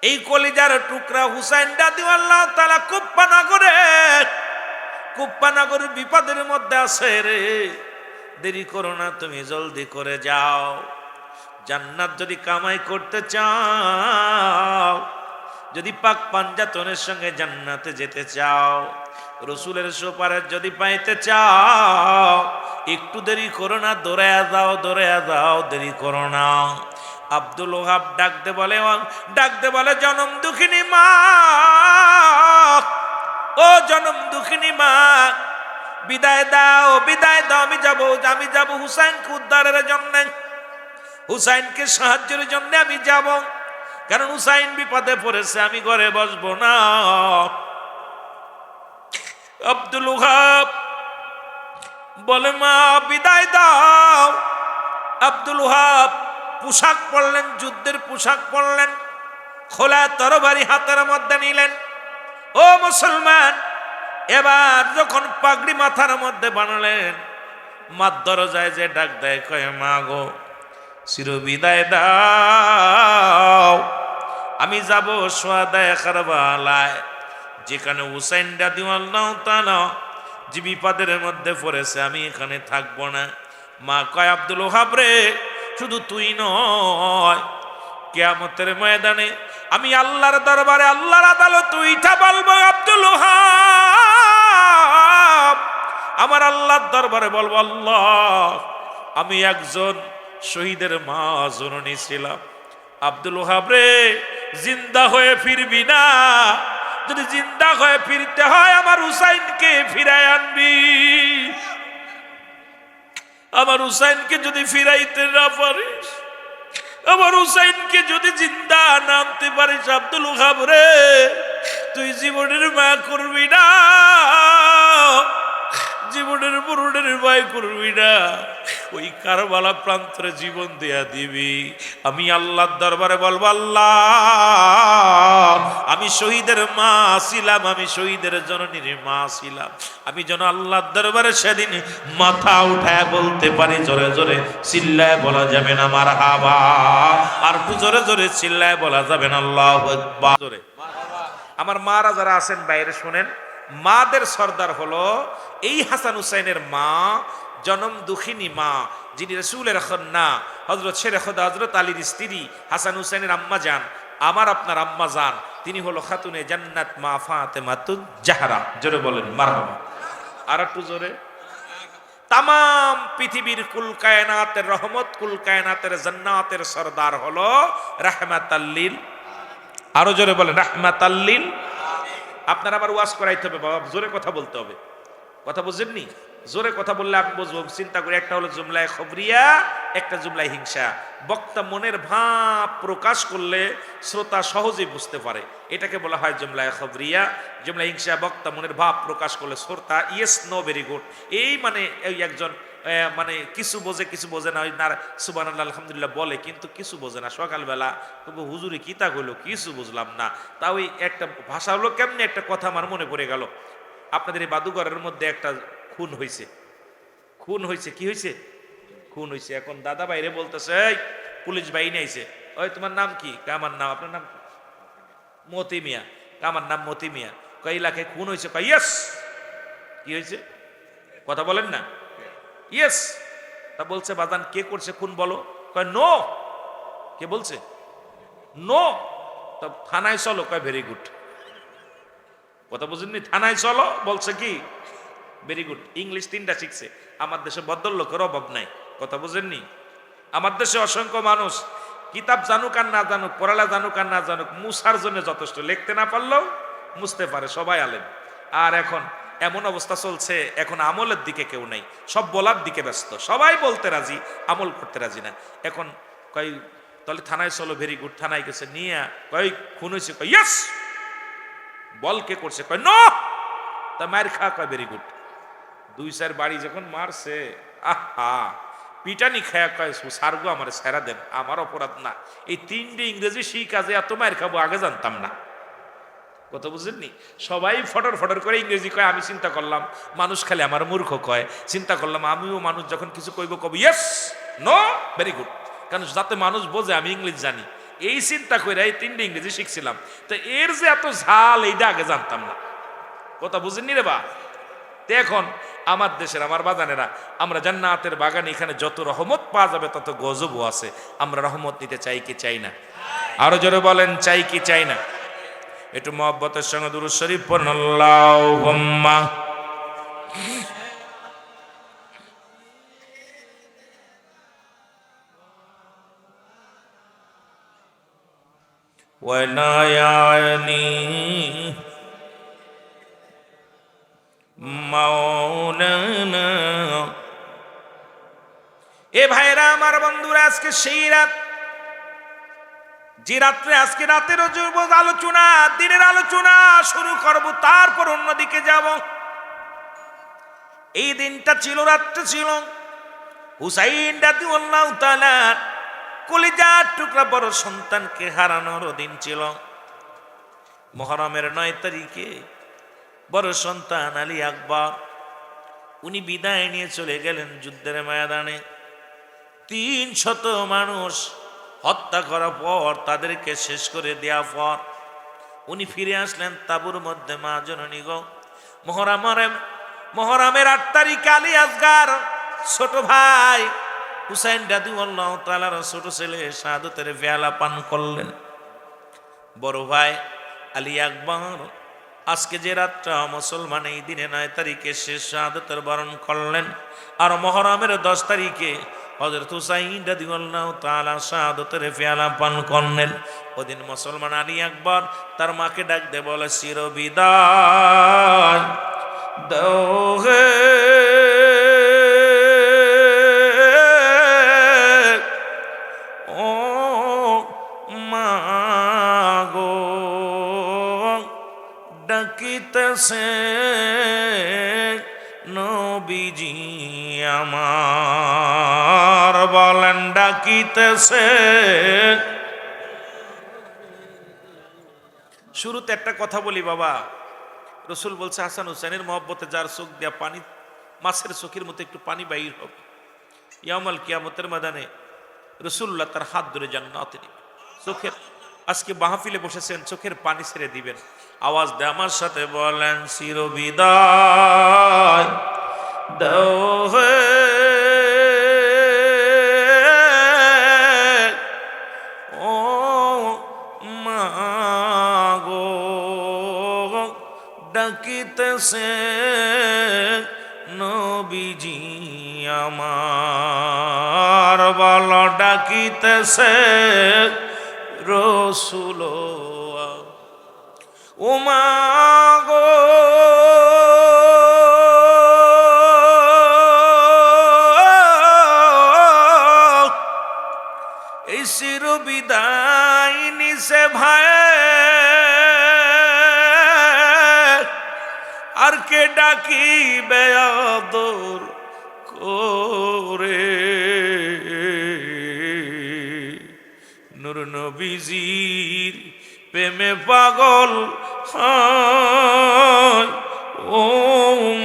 এই কলিজার টুকরা হুসাইন রাদিয়াল্লাহু তাআলা কুপ্পানগরের বিপদের মধ্যে আছে রে। দেরি করো না, তুমি জলদি করে যাও। জান্নাত যদি কামাই করতে চাও, যদি পাক পাঞ্জাতনের সঙ্গে জান্নাতে যেতে চাও, রসুলের সুপারিশ যদি পাইতে চাও, একটু দেরি করো না, দৌড়ায়া যাও, দৌড়ায়া যাও, দেরি করো না। আব্দুল ওহাব ডাকতে বলে জনম দুঃখিনী মা, ও জনম দুঃখিনী মা, বিদায় দাও, বিদায় দাও, আমি যাব হুসাইনকে উদ্ধারের জন্য, হুসাইনকে সাহায্যের জন্য আমি যাব, কারণ হুসাইন বিপদে পড়েছে, আমি ঘরে বসবো না। আব্দুল ওহাব বলে, মা বিদায় দাও। আব্দুল ওহাব পোশাক পরলেন, যুদ্ধের পোশাক পরলেন, খোলা তরবারি হাতের মধ্যে নিলেন। ও মুসলমান, এবার যখন পাগড়ি মাথার মধ্যে বানালেন, মার দরজায় যে ডাক দেয়, কয়, মা গো, চির বিদায় দাও, আমি যাব সোয়াদায়ে কারবালায়, যেখানে হুসাইন রাদিয়াল্লাহু তাআলা যে বিপদের মধ্যে পড়েছে, আমি এখানে থাকবো না। মা কয়, আব্দুল ওহাব রে, শুধু তুই নয়, কিয়ামতের ময়দানে আমি আল্লাহর দরবারে, আল্লাহর আদালত উইঠা বলবো, আব্দুল ওহাব, আমার আল্লাহর দরবারে বলবো, আল্লাহ, আমি একজন শহীদের মা জননী ছিলাম। আব্দুল ওহাব রে, জিন্দা হয়ে ফিরবি না? যদি জিন্দা হয়ে ফিরতে হয়, আমার হুসাইনকে ফিরায় আনবি। আমার হুসাইনকে যদি ফিরাইতে না পারিস, আমার হুসাইনকে যদি জিন্দা না আনতে পারিস, আব্দুল ওহাব রে, তুই জীবনের মা করবি না। জীবনের মরণের ভয় করবি না, ওই কারবালা প্রান্তরে জীবন দেয়া দিবি। আমি আল্লাহর দরবারে বলবো, আল্লাহ আমি শহীদের মা ছিলাম, আমি শহীদের জননীর মা ছিলাম, আমি যেন আল্লাহর দরবারে সেদিন মাথা উঠায় বলতে পারি জোরে জোরে চিল্লায় বলা যাবে না মারহাবা, আর একটু জোরে জোরে চিল্লায় বলা যাবে না আল্লাহু আকবার জোরে। আমার মারা যারা আছেন বাইরে শোনেন, মাদের সর্দার হলো এই হাসান হুসাইনের মা, জনম দুঃখিনী মা, যিনি রাসূলের কন্যা হযরত শেরে খোদা হযরত আলীর স্ত্রী হাসান হুসাইনের আম্মা জান, আমার আপনার আম্মা জান, তিনি হলো খাতুনে জান্নাত মা ফাতেমাতুজ জাহরা। জোরে বলেন মারহাবা, আর একটু জোরে। তাম পৃথিবীর কুল কায়নাতের রহমত, কুল কায়নাতের জান্নাতের সর্দার হলো রাহমাতাল লিল, আরো জোরে বলেন রাহমাতাল লিল। আপনার আবার ওয়াজ করাইতে হবে বাবা, জোরে কথা বলতে হবে, কথা বুঝেননি? জোরে কথা বললে আমি বুঝবো। চিন্তা করি, একটা হলো জুমলায় খবরিয়া, একটা জুমলায় হিংসা। বক্তা মনের ভাব প্রকাশ করলে শ্রোতা সহজেই বুঝতে পারে, এটাকে বলা হয় জুমলায় খবরিয়া। জুমলায় হিংসা, বক্তা মনের ভাব প্রকাশ করলে শ্রোতা ইয়েস নো ভেরি গুড, এই মানে এই একজন মানে কিছু বোঝে কিছু বোঝে না, ওই না সুবহানাল্লাহ আলহামদুলিল্লাহ বলে কিন্তু কিছু বোঝে না। সকালবেলা তবু হুজুরি কিতা হইলো কিছু বুঝলাম না, তা ওই একটা ভাষা হলো কেমনি একটা কথা আমার মনে পড়ে গেল। আপনাদের এই বাদুঘরের মধ্যে একটা খুন হয়েছে, খুন হয়েছে, কি হয়েছে? খুন হয়েছে। এখন দাদা বাইরে বলতেছে, এই পুলিশ বাহিনী আইছে, ওই তোমার নাম কি? আমার নাম, আপনার নাম মতি মিয়া। আমার নাম মতি মিয়া। কয় এলাকায় খুন হয়েছে? কয় ইয়েস। কি হয়েছে কথা বলেন না? ইয়েস। তা বলছে বাজান কে করছে খুন বলো? কয় নো। কে বলছে? নো। তা থানায় চলো। কয় ভেরি গুড। কথা বুঝেননি? থানায় চলো বলছে কি ভেরি গুড। ইংলিশ তিনটা শিখছে। আমার দেশে ভদ্রলোকের অভাব নাই, কথা বুঝেননি? আমার দেশে অসংখ্য মানুষ কিতাব জানুক আর না জানুক, পড়ালা জানুক আর না জানুক, মুসার জন্য যথেষ্ট, লিখতে না পারলেও মুছতে পারে, সবাই আলেম। আর এখন এমন অবস্থা চলছে, এখন আমলের দিকে কেউ নাই, সব বলার দিকে ব্যস্ত, সবাই বলতে রাজি, আমল করতে রাজি না। এখন কই তাহলে থানায় চলো, ভেরি গুড। থানায় গেছে, নিয়ে কই খুন হয়েছে? কই ইয়েস। বল কে করছে? কয় নো। তা মায়ের খা। কয় ভেরি গুড। দুই চার বাড়ি যখন মারছে, আহা পিটানি খায়া কয় সারগো আমার সেরা দেন, আমার অপরাধ না, এই তিনটে ইংরেজি সেই কাজে এত মায়ের খাবো আগে জানতাম না, কথা বুঝেননি? সবাই ফটর ফটর করে ইংরেজি কয়। আমি চিন্তা করলাম মানুষ খালি আমার মূর্খ কয়, চিন্তা করলাম আমিও মানুষ যখন কিছু কইব কব ইয়েস নো ভেরি গুড, কারণ যাতে মানুষ বোঝে আমি ইংলিশ জানি, এই চিন্তা করে এই তিনটে ইংরেজি শিখছিলাম। তো এর যে এত ঝাল এইটা আগে জানতাম না, কথা বুঝেননি রে বা? এখন আমার দেশের আমার বাগানেরা, আমরা জান্নাতের বাগানে, এখানে যত রহমত পাওয়া যাবে তত গজবও আছে। আমরা রহমত নিতে চাই কি চাই না? আরো জোরে বলেন চাই কি চাই না? একটু মহব্বতের সঙ্গে দুরূদ শরীফ পড়ুন, আল্লাহুম্মা ওয়ালায়ানি মাওলানা। এ ভাইরা আমার, বন্ধুরা, আজকে সেই রাত, যে রাত্রে আজকে রাতের আলোচনা, দিনের আলোচনা শুরু করব, তারপর অন্যদিকে যাব। এই দিনটা ছিল, রাতটা ছিল হুসাইন রাদিয়াল্লাহু তাআলা কলিজার টুকরা বড় সন্তানকে হারানোর দিন ছিল। মুহররমের 9 তারিখে বড় সন্তান আলী আকবর, উনি বিদায় নিয়ে চলে গেলেন যুদ্ধের ময়দানে। 300 মানুষ হত্যা করার পর, তাদেরকে শেষ করে দেওয়ার পর উনি ফিরে আসলেন তাঁবুর মধ্যে। মা জননী গো, মুহররমের 8 তারিখে আলী আসগার ছোট ভাই হুসাইন রাদিয়াল্লাহু তাআলার ছোট ছেলে শাহাদাতের পেয়ালা পান করলেন। বড় ভাই আলী আকবর আজকে যে রাতটা মুসলমান এই দিনে 9 তারিখে শেষ শাহাদাতের বরণ করলেন, আর মুহররমের 10 তারিখে হযরত হুসাইন রাদিয়াল্লাহু তাআলা শাহাদাতের পেয়ালা পান করলেন। ওদিন মুসলমান আলী আকবর তার মাকে ডাক দিয়ে বলে, চির বিদায় দাও হে ও মা গো, ডাকিতেছে নবী বলেন ডাকিতেছে। শুরুতে একটা কথা বলি বাবা, রসুল বলছে হাসান হুসেনের মহব্বতে যার চোখ দিয়া পানি, মাছের চোখের মতো একটু পানি বাইর হবে, ইয়াউমাল কিয়ামতের ময়দানে রসুল্লাহ তার হাত ধরে জান্নাতে নেবেন। চোখের, আজকে মাহফিলে বসেছেন, চোখের পানি ছেড়ে দিবেন। আওয়াজ দে আমার সাথে বলেন চিরবিদায় দাও হে ও মাগো, ডাকিতেছে নবীজি আমার, বলো ডাকিতেছে রসুল ও মাগো। এই চির বিদায় নিছে ভাই, আর কে ডাকিবে আদর করে। নূর নবীজির প্রেমে পাগল হয় ও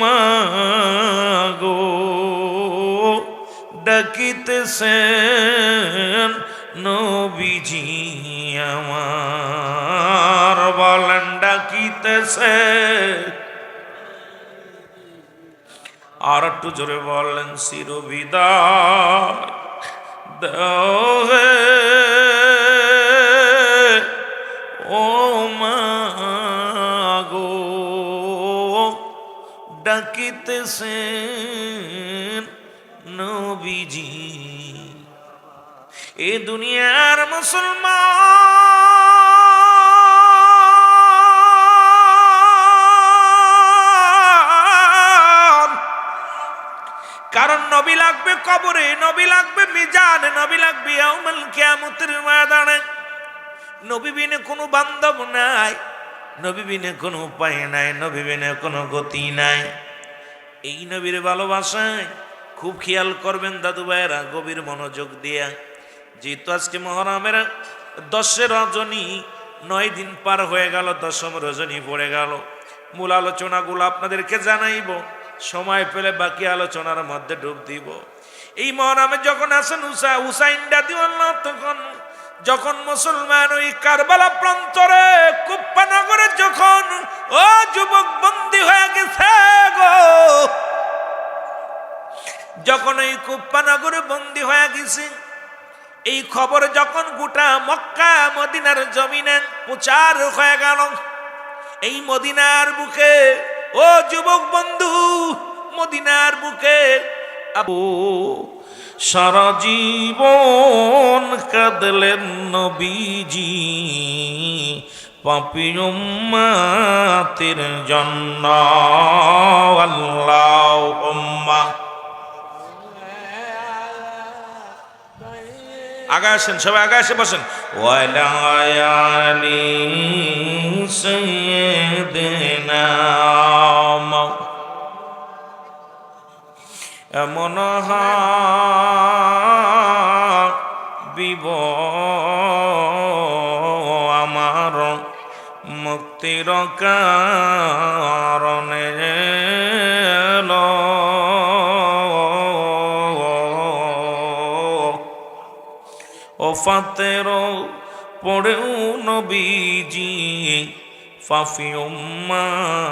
মাগো, ডাকিতেছেন নবীজি আমার, বলেন ডাকিতেছে। আর একটু জোরে বলেন চিরবিদায় দাও হে ও মাগো, ডাকিতেছেন নবীজি। এ দুনিয়ার মুসলমান, কারণ নবী লাগবে কবরে, নবী লাগবে মিজানে, নবী লাগবে ইয়াউমুল কিয়ামতের ময়দানে। নবী বিনে কোনো বান্ধব নাই, নবী বিনে কোনো উপায় নাই, নবী বিনে কোনো গতি নাই। এই নবীর ভালোবাসায় খুব খেয়াল করবেন দাদু ভাইয়েরা, গভীর মনোযোগ দিয়া। যেহেতু আজকে মুহররমের 10 রজনী, 9 দিন পার হয়ে গেল, 10ম রজনী পড়ে গেল। মূল আলোচনাগুলো আপনাদেরকে জানাইব, সময় পেলে বাকি আলোচনার মধ্যে ডুব দিব। এই মুহররমে যখন আসেন হুসাইন রাদিয়াল্লাহু, তখন যখন মুসলমান ওই কারবালা প্রান্তরে কুফা নগরে যখন ও যুবক বন্দী হয়ে গেছে গো, যখন ওই কুফা নগরে বন্দী হয়ে গেছে, এই খবর যখন গোটা মক্কা মদিনার জমিনে প্রচার হয়ে গেল, এই মদিনার বুকে ও যুবক বন্ধু, মদিনার বুকে আবু সারা জীবন কাঁদলেন নবীজি পাপী উম্মতের জন্য। আল্লাহুম্মা, আগে আসেন সবাই, আগে এসে বসেন। ওয়ালা আলি সাইয়্যিদিনা, এমন হাবিব আমার মুক্তির কারণে ওফাতের পড়েও নবীজি পাপী উম্মতের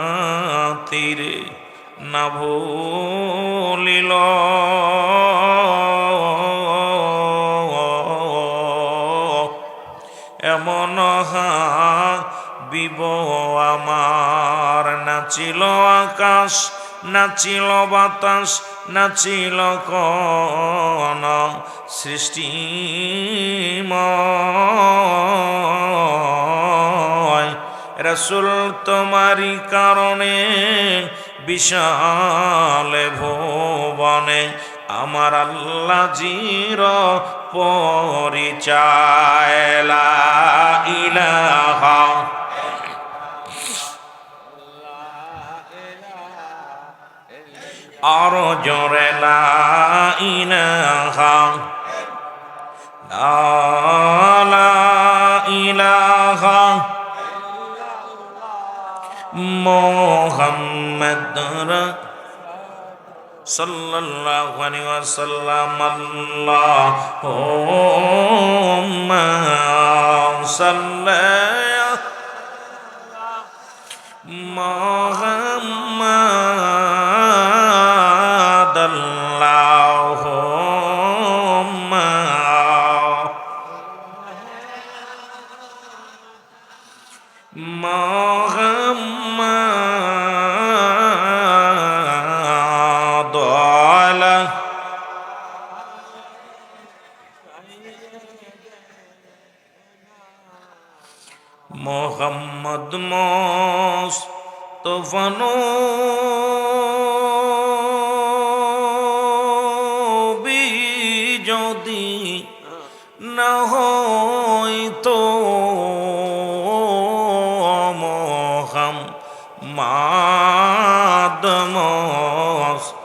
না ভুলিল। এমন হাবিব আমার, নাচিল আকাশ, নাচিল বাতাস, নাচিল কোন সৃষ্টিময়। রাসূল তোমারি কারণে বিশাল ভুবনে আমার আল্লাহ জির পরিচয়। লা ইলাহা, আরো জোরে লা ইলাহা লা ইলাহা মুহাম্মাদুর সাল্লাল্লাহু আলাইহি ওয়াসাল্লাম আল্লাহুম্মা সাল্লি মুহাম্মাদ আল্লাহুম্মা মুহাম্মাদ আলা মুহাম্মদ মুস্তাফা নবী যদি না হইতো মুহাম্মদ মুস্তাফা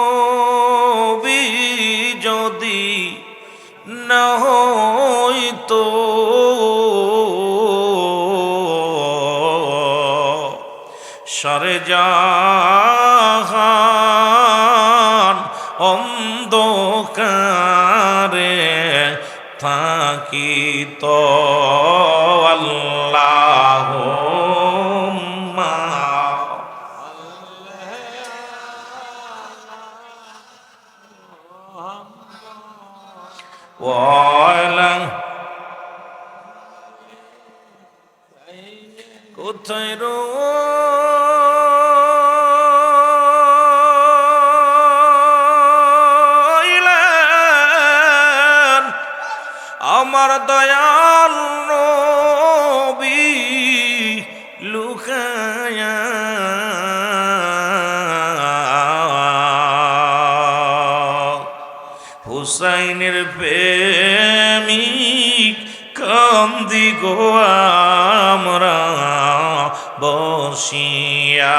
নবী যদি না হইতো সারে জাহান অন্ধকারে থাকিত আল্লাহুম্মা ওয়ালা কোথায় রইলেন আমার দয়াল নবী লুকায়া হুসাইনের প্রেমিক কান্দি গো আমরা বসিয়া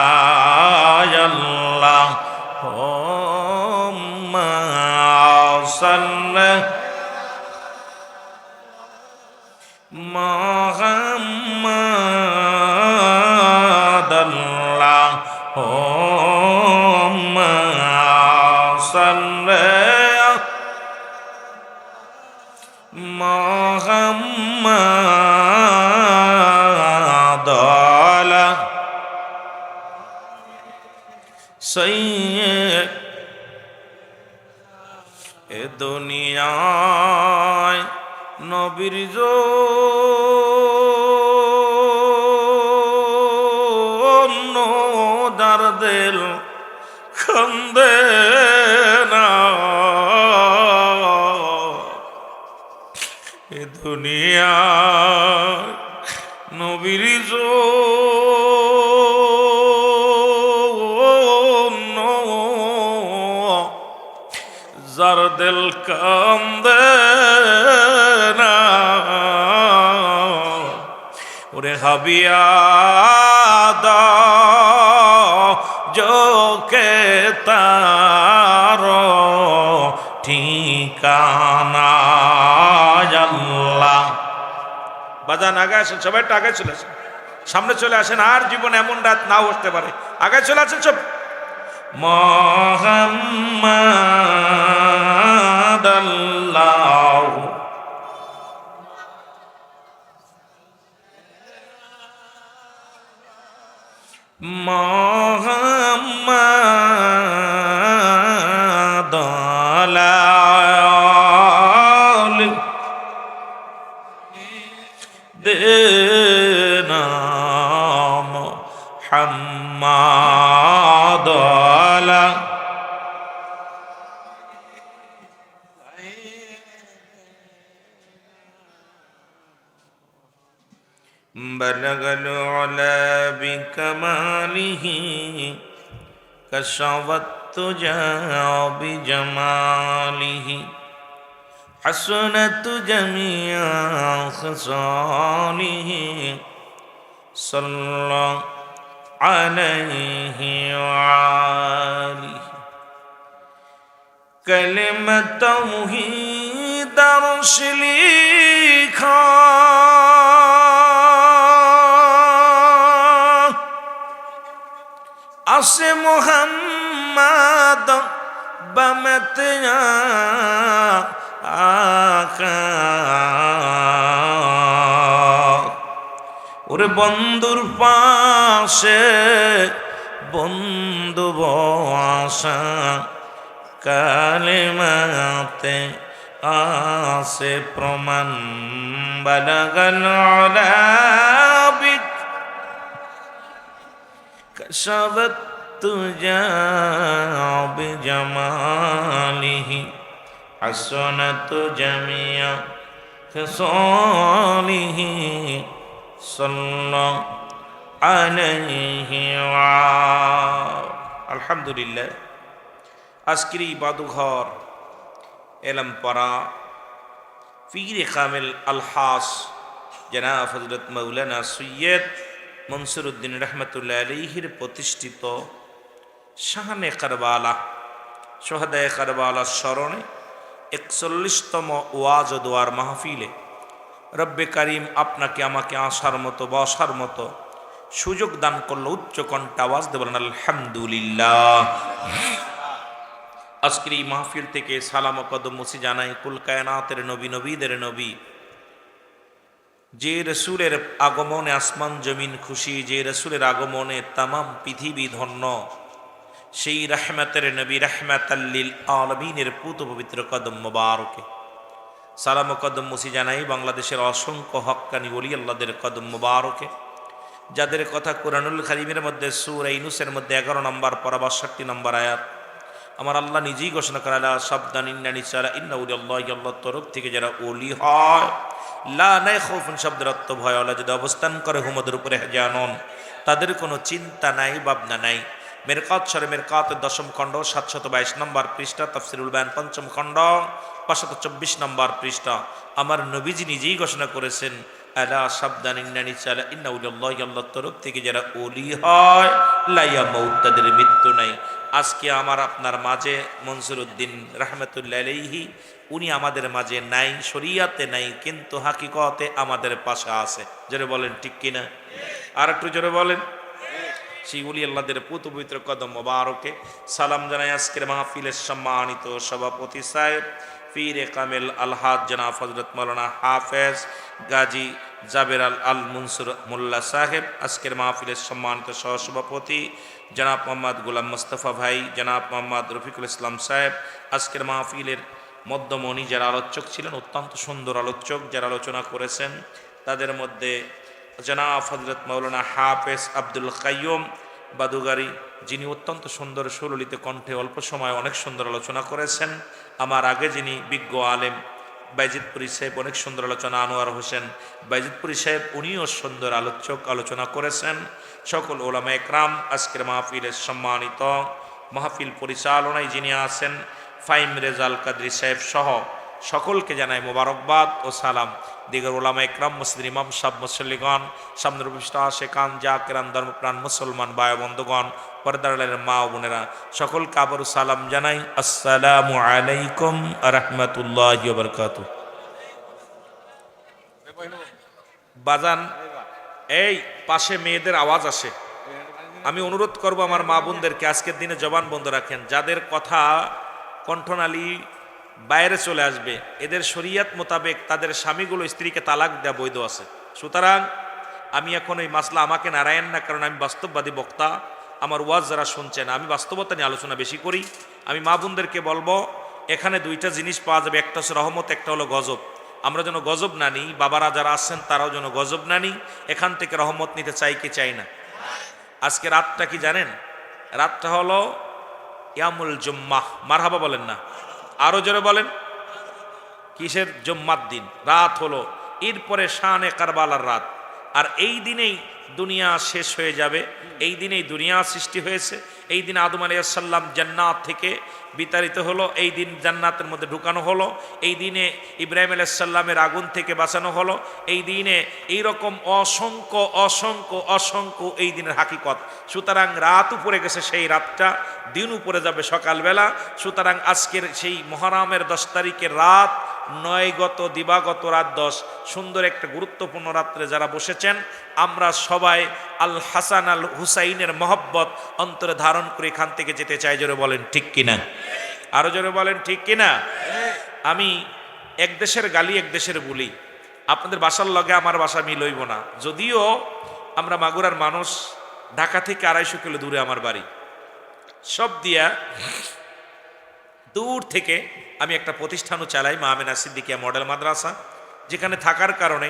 আল্লাহুম্মা সাল্লি মুহাম্মাদ আল্লাহুম্মা সাল্লি মুহাম্মাদ আলা সাইয়্যিদ এ দুনিয়ায় নবীর জন্য যার দিল কান্দে না এ দুনিয়ায় নবীর জন্য যার দিল কান্দে না ওরে হাবিয়া দা জোকে তার ঠিকানা আল্লাহ বাজান আগে আসেন সবাই একটু আগে চলে আসেন সামনে চলে আসেন আর জীবনে এমন রাত নাও আসতে পারে আগে চলে আসেন সব মুহাম্মাদ আল্লাহ মুহাম্মাদ আলাল দেনা মুহাম্মাদ আলা بلغ العلا بكماله كشف التجا بجماله حسنت جميع خصاله صلى عليه وآله कलिमा तौहीद अर्श लिखा आसे मोहम्मद बमतिया आका ওরে বন্ধুর পাশে বন্ধু বসা কালেমাতে আসে প্রমাণ বালাগাল আলাবিক কশবত তুজা বিজামালিহি হাসনাত জামিয়া ফিসালিহি সাল্লাল্লাহু আলাইহি ওয়া আলহামদুলিল্লাহ। আজকের এই বাদুঘর এলমপাড়া পীরে কামিল আলহাস জনাব হযরত মাওলানা সৈয়দ মনসুর উদ্দিন রহমতুল্লাহ আলাইহির প্রতিষ্ঠিত শাহানে কারবালা সোহাদায়ে কারবালার স্মরণে 41তম ওয়াজ ও দোয়ার মাহফিলে রব্বে কারিম আপনাকে আমাকে আসার মতো বসার মতো সুযোগ দান করলো। উচ্চ কণ্ঠে আওয়াজ দিয়ে বলেন আলহামদুলিল্লাহ। আজকের এই মাহফিল থেকে সালাম ও কদম মুসি জানাই কুল কায়নাতের নবী নবীদের নবী, যে রসুলের আগমনে আসমান জমিন খুশি, যে রসুলের আগমনে তামাম পৃথিবী ধন্য, সেই রহমতের নবী রহমাতাল লিল আলামিনের পুত পবিত্র কদম মোবারকে সালাম ও কদম মুসি জানাই বাংলাদেশের অসংখ্য হক্কানি ওলি আল্লাহদের কদম মোবারকে, যাদের কথা কুরআনুল কারীমের মধ্যে সূরা ইউনূসের মধ্যে 11 নম্বর পারা 62 নম্বর আয়াত আমার আল্লাহ নিজেই ঘোষণা করেন সাবধান ইন্নানি সালা ইন্না উলিয়াল্লাহি আল্লাহর তরফ থেকে যারা ওলি হয় লা নাখাউফুন শব্দের অর্থ ভয় আল্লাহ যদি অবস্থান করে হুমদের উপরে জানন, তাদের কোনো চিন্তা নাই ভাবনা নাই। মেরকাত শরে মেরকাতের 10ম খণ্ড 722 নম্বর পৃষ্ঠা, তাফসীরুল বায়ান 5ম খণ্ড 524 নম্বর পৃষ্ঠা আমার নবীজি নিজেই ঘোষণা করেছেন আলা সাবধান ইন্নানি সালা ইন্না উলিয়াল্লাহি আল্লাহর তরফ থেকে যারা ওলি হয় লা ইয়ামুত, তাদের মৃত্যু নাই। আজকে আমার আপনার মাঝে মনসুর উদ্দিন রহমতুল্লাহ আলাইহি উনি আমাদের মাঝে নাই, শরীয়তে নাই, কিন্তু হাকিকতে আমাদের পাশে আছে। জোরে বলেন ঠিক কিনা? আর একটু জোরে বলেন। সেই ওলি আল্লাহদের পুত পবিত্র কদম মোবারকে সালাম জানাই আজকের মাহফিলের সম্মানিত সভাপতি সাহেব পীরে কামিল আলহাজ জনাব হযরত মাওলানা হাফেজ গাজী জাবের আল মনসুর মোল্লা সাহেব, আজকের মাহফিলের সম্মানিত সহসভাপতি জনাব মোহাম্মদ গোলাম মোস্তফা ভাই, জনাব মোহাম্মদ রফিকুল ইসলাম সাহেব, আজকের মাহফিলের মধ্যমণি যারা আলোচক ছিলেন, অত্যন্ত সুন্দর আলোচক যারা আলোচনা করেছেন, তাদের মধ্যে জনাব হযরত মাওলানা হাফেজ আব্দুল কাইয়ুম বাদুগারি, যিনি অত্যন্ত সুন্দর সুললিত কণ্ঠে অল্প সময় অনেক সুন্দর আলোচনা করেছেন। আমার আগে যিনি বিজ্ঞ আলেম বাইজিদপুরি সাহেব, অনেক সুন্দর আলোচনা, আনোয়ার হোসেন বাইজিদপুরি সাহেব, উনিও সুন্দর আলোচক আলোচনা করেছেন। সকল ওলামা একরাম, আজকের মাহফিলের সম্মানিত মাহফিল পরিচালনায় যিনি আছেন ফাইম রেজাল কাদরি সাহেব সহ সকলকে জানাই মোবারকবাদ ও সালাম। দিগর ওলামা একরাম, মসজিদ ইমাম সাহেব, মুসল্লিগণ, সামনের উপস্থিত আশেকান জাকিরান ধর্মপ্রাণ মুসলমান ভাই বন্ধুগণ, পর্দার মা ও বোনেরা, সকলকে আবারও সালাম জানাই। আসসালামু আলাইকুম ওয়া রাহমাতুল্লাহি ওয়া বারাকাতুহু। বাজান, এই পাশে মেয়েদের আওয়াজ আসে, আমি অনুরোধ করব আমার মা বোনদেরকে আজকের দিনে জবান বন্ধ রাখেন। যাদের কথা কণ্ঠনালী বাইরে চলে আসবে, এদের শরীয়ত মোতাবেক তাদের স্বামীগুলো স্ত্রীকে তালাক দেওয়া বৈধ আছে। সুতরাং আমি এখন এই মাসলা আমাকে নারায়েন না, কারণ আমি বাস্তববাদী বক্তা। আমার ওয়াজ যারা শুনছেন, আমি বাস্তবতা নিয়ে আলোচনা বেশি করি। আমি মা বোনদেরকে বলবো, এখানে দুইটা জিনিস পাওয়া যাবে, একটা হচ্ছে রহমত, একটা হলো গজব। আমরা যেন গজব না নিই, বাবারা যারা আসছেন তারাও যেন গজব না নিই। এখান থেকে রহমত নিতে চাই কি চাই না? আজকে রাতটা কি জানেন? রাতটা হলো ইয়ামুল জুম্মাহ। মারহাবা বলেন না? আরো জোরে বলেন। কিসের জুম্মার দিন? রাত হলো এরপরে শানে কারবালার রাত। আর এই দিনেই দুনিয়া শেষ হয়ে যাবে, এই দিনেই দুনিয়া সৃষ্টি হয়েছে, এই দিন আদম আলাইহিস সালাম জান্নাত থেকে বিতাড়িত হলো, এই দিন জান্নাতের মধ্যে ঢুকানো হলো, এই দিনে ইব্রাহিম আলাইহিস সালামের আগুন থেকে বাঁচানো হলো, এই দিনে এইরকম অসংখ্য অসংখ্য অসংখ্য এই দিনের হাকিকত। সুতরাং রাত উপরে গেছে, সেই রাতটা দিন উপরে যাবে সকালবেলা। সুতরাং আজকের সেই মুহররমের 10 তারিখের রাত, 9 গত দিবাগত রাত 10, সুন্দর একটা গুরুত্বপূর্ণ রাত্রে যারা বসেছেন, আমরা সবাই আল হাসান আল হুসাইনের মহব্বত অন্তরে ধারণ করে এখান থেকে যেতে চাই। জোরে বলেন ঠিক কিনা? আরো জোরে বলেন ঠিক কিনা? আমি এক দেশের গালি এক দেশের বলি, আপনাদের বাসার লগে আমার বাসা মিল হইব না। যদিও আমরা মাগুরার মানুষ, ঢাকা থেকে 250 কিলো দূরে আমার বাড়ি, সব দিয়া দূর থেকে আমি একটা প্রতিষ্ঠানও চালাই, মা আমেনা সিদ্দিকিয়া মডেল মাদ্রাসা, যেখানে থাকার কারণে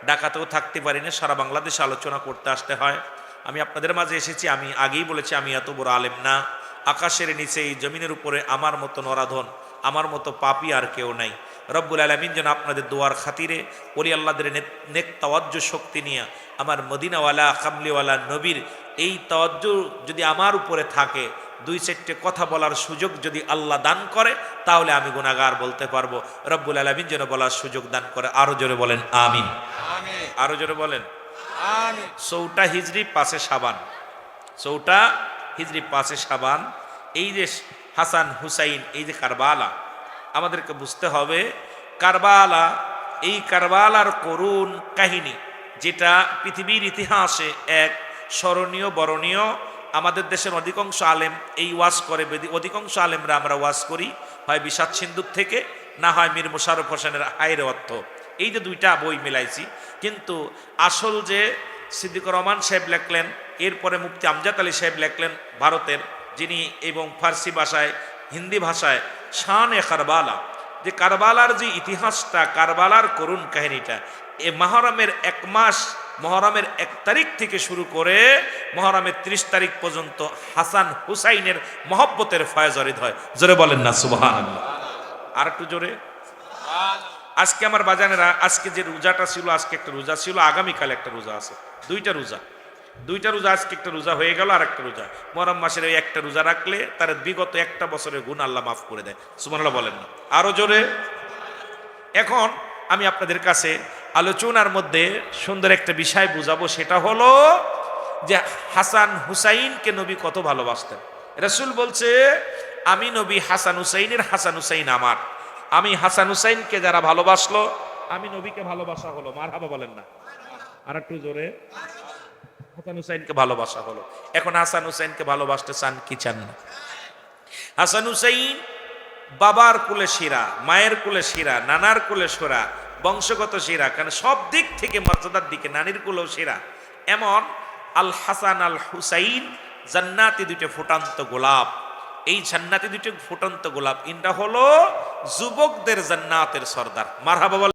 ঢাকাতেও থাকতে পারি না, সারা বাংলাদেশে আলোচনা করতে আসতে হয়। আমি আপনাদের মাঝে এসেছি, আমি আগেই বলেছি আমি এত বড় আলেম না, আকাশের নিচে এই জমিনের উপরে আমার মতো নরাধন, আমার মতো পাপী আর কেউ নাই। রব্বুল আলামিন যেন আপনাদের দোয়ার খাতিরে ওলি আল্লাহদের নেক তাওয়াজ্জু শক্তি নিয়ে আমার মদিনাওয়ালা কামলিওয়ালা নবীর এই তাওয়াজ্জু যদি আমার উপরে থাকে, 2-4টে কথা বলার সুযোগ যদি আল্লাহ দান করে, তাহলে আমি গুনাহগার বলতে পারবো। রব্বুল আলামিন যেন বলার সুযোগ দান করে। আরো জোরে বলেন আমিন, আরো জোরে বলেন আমিন। 4টা হিজরি 5 শাবান, 4টা হিজরি 5 শাবান, এই যে হাসান হুসাইন, এই যে কারবালা, আমাদেরকে বুঝতে হবে কারবালা, এই কারবালার করুণ কাহিনী, যেটা পৃথিবীর ইতিহাসে এক স্মরণীয় বরণীয়। আমাদের দেশের অধিকাংশ আলেম এই ওয়াজ করে, অধিকাংশ আলেমরা আমরা ওয়াজ করি হয় বিষাদ সিন্ধুর থেকে, না হয় মীর মোশাররফ হোসেনের হায়ের অর্থ। এই যে 2টা বই মিলাইছি, কিন্তু আসল যে সিদ্দিকুর রহমান সাহেব লেখলেন, এরপরে মুফতি আমজাদ আলী সাহেব লেখলেন ভারতের, যিনি এবং ফার্সি ভাষায় হিন্দি ভাষায় শান-এ কারবালা, যে কারবালার যে ইতিহাসটা, কারবালার করুণ কাহিনীটা, এ মুহররমের 1 মাস, মুহররমের 1 তারিখ থেকে শুরু করে মুহররমের 30 তারিখ পর্যন্ত হাসান হুসাইনের মহব্বতের ফয়েজ অরিদ হয়। জোরে বলেন না সুবহানাল্লাহ? আর একটু জোরে। আজকে আমার বাজানেরা, আজকে যে রোজাটা ছিল, আজকে একটা রোজা ছিল, আগামীকাল একটা রোজা আছে, 2টা রোজা, 2টা রোজা। আজকে একটা রোজা হয়ে গেল, আর একটা রোজা। মুহররম মাসের ওই একটা রোজা রাখলে তার বিগত 1টা বছরের গুনাহ আল্লাহ মাফ করে দেয়। সুবহানাল্লাহ বলেন না? আরো জোরে। এখন আমি আপনাদের কাছে আলোচনার মধ্যে সুন্দর একটা বিষয় বুঝাবো, সেটা হলো যে হাসান হুসাইনকে নবী কত ভালোবাসতেন। রাসূল বলছে, আমি নবী হাসান হুসাইনের, হাসান হুসাইন আমার। আমি হাসান হুসাইনকে যারা ভালোবাসলো, আমি নবীকে ভালোবাসা হলো। মারহাবা বলেন না? আর একটু জোরে। হাসান হুসাইনকে ভালোবাসা হলো। এখন হাসান হুসাইনকে ভালোবাসতে চান কি চান না? হাসান হুসাইন বাবার কুলে শিরা, মায়ের কুলে শিরা, নানার কুলে শিরা, বংশগত শিরা, কারণ সব দিক থেকে মর্যাদার দিকে নানির কুলেও শিরা। এমন আল হাসান আল হুসাইন জান্নাতি 2টে ফুটান্ত গোলাপ। এই জান্নাতি 2টে ফুটান্ত গোলাপ, ইনটা হলো যুবকদের জান্নাতের সর্দার। মারহাবা।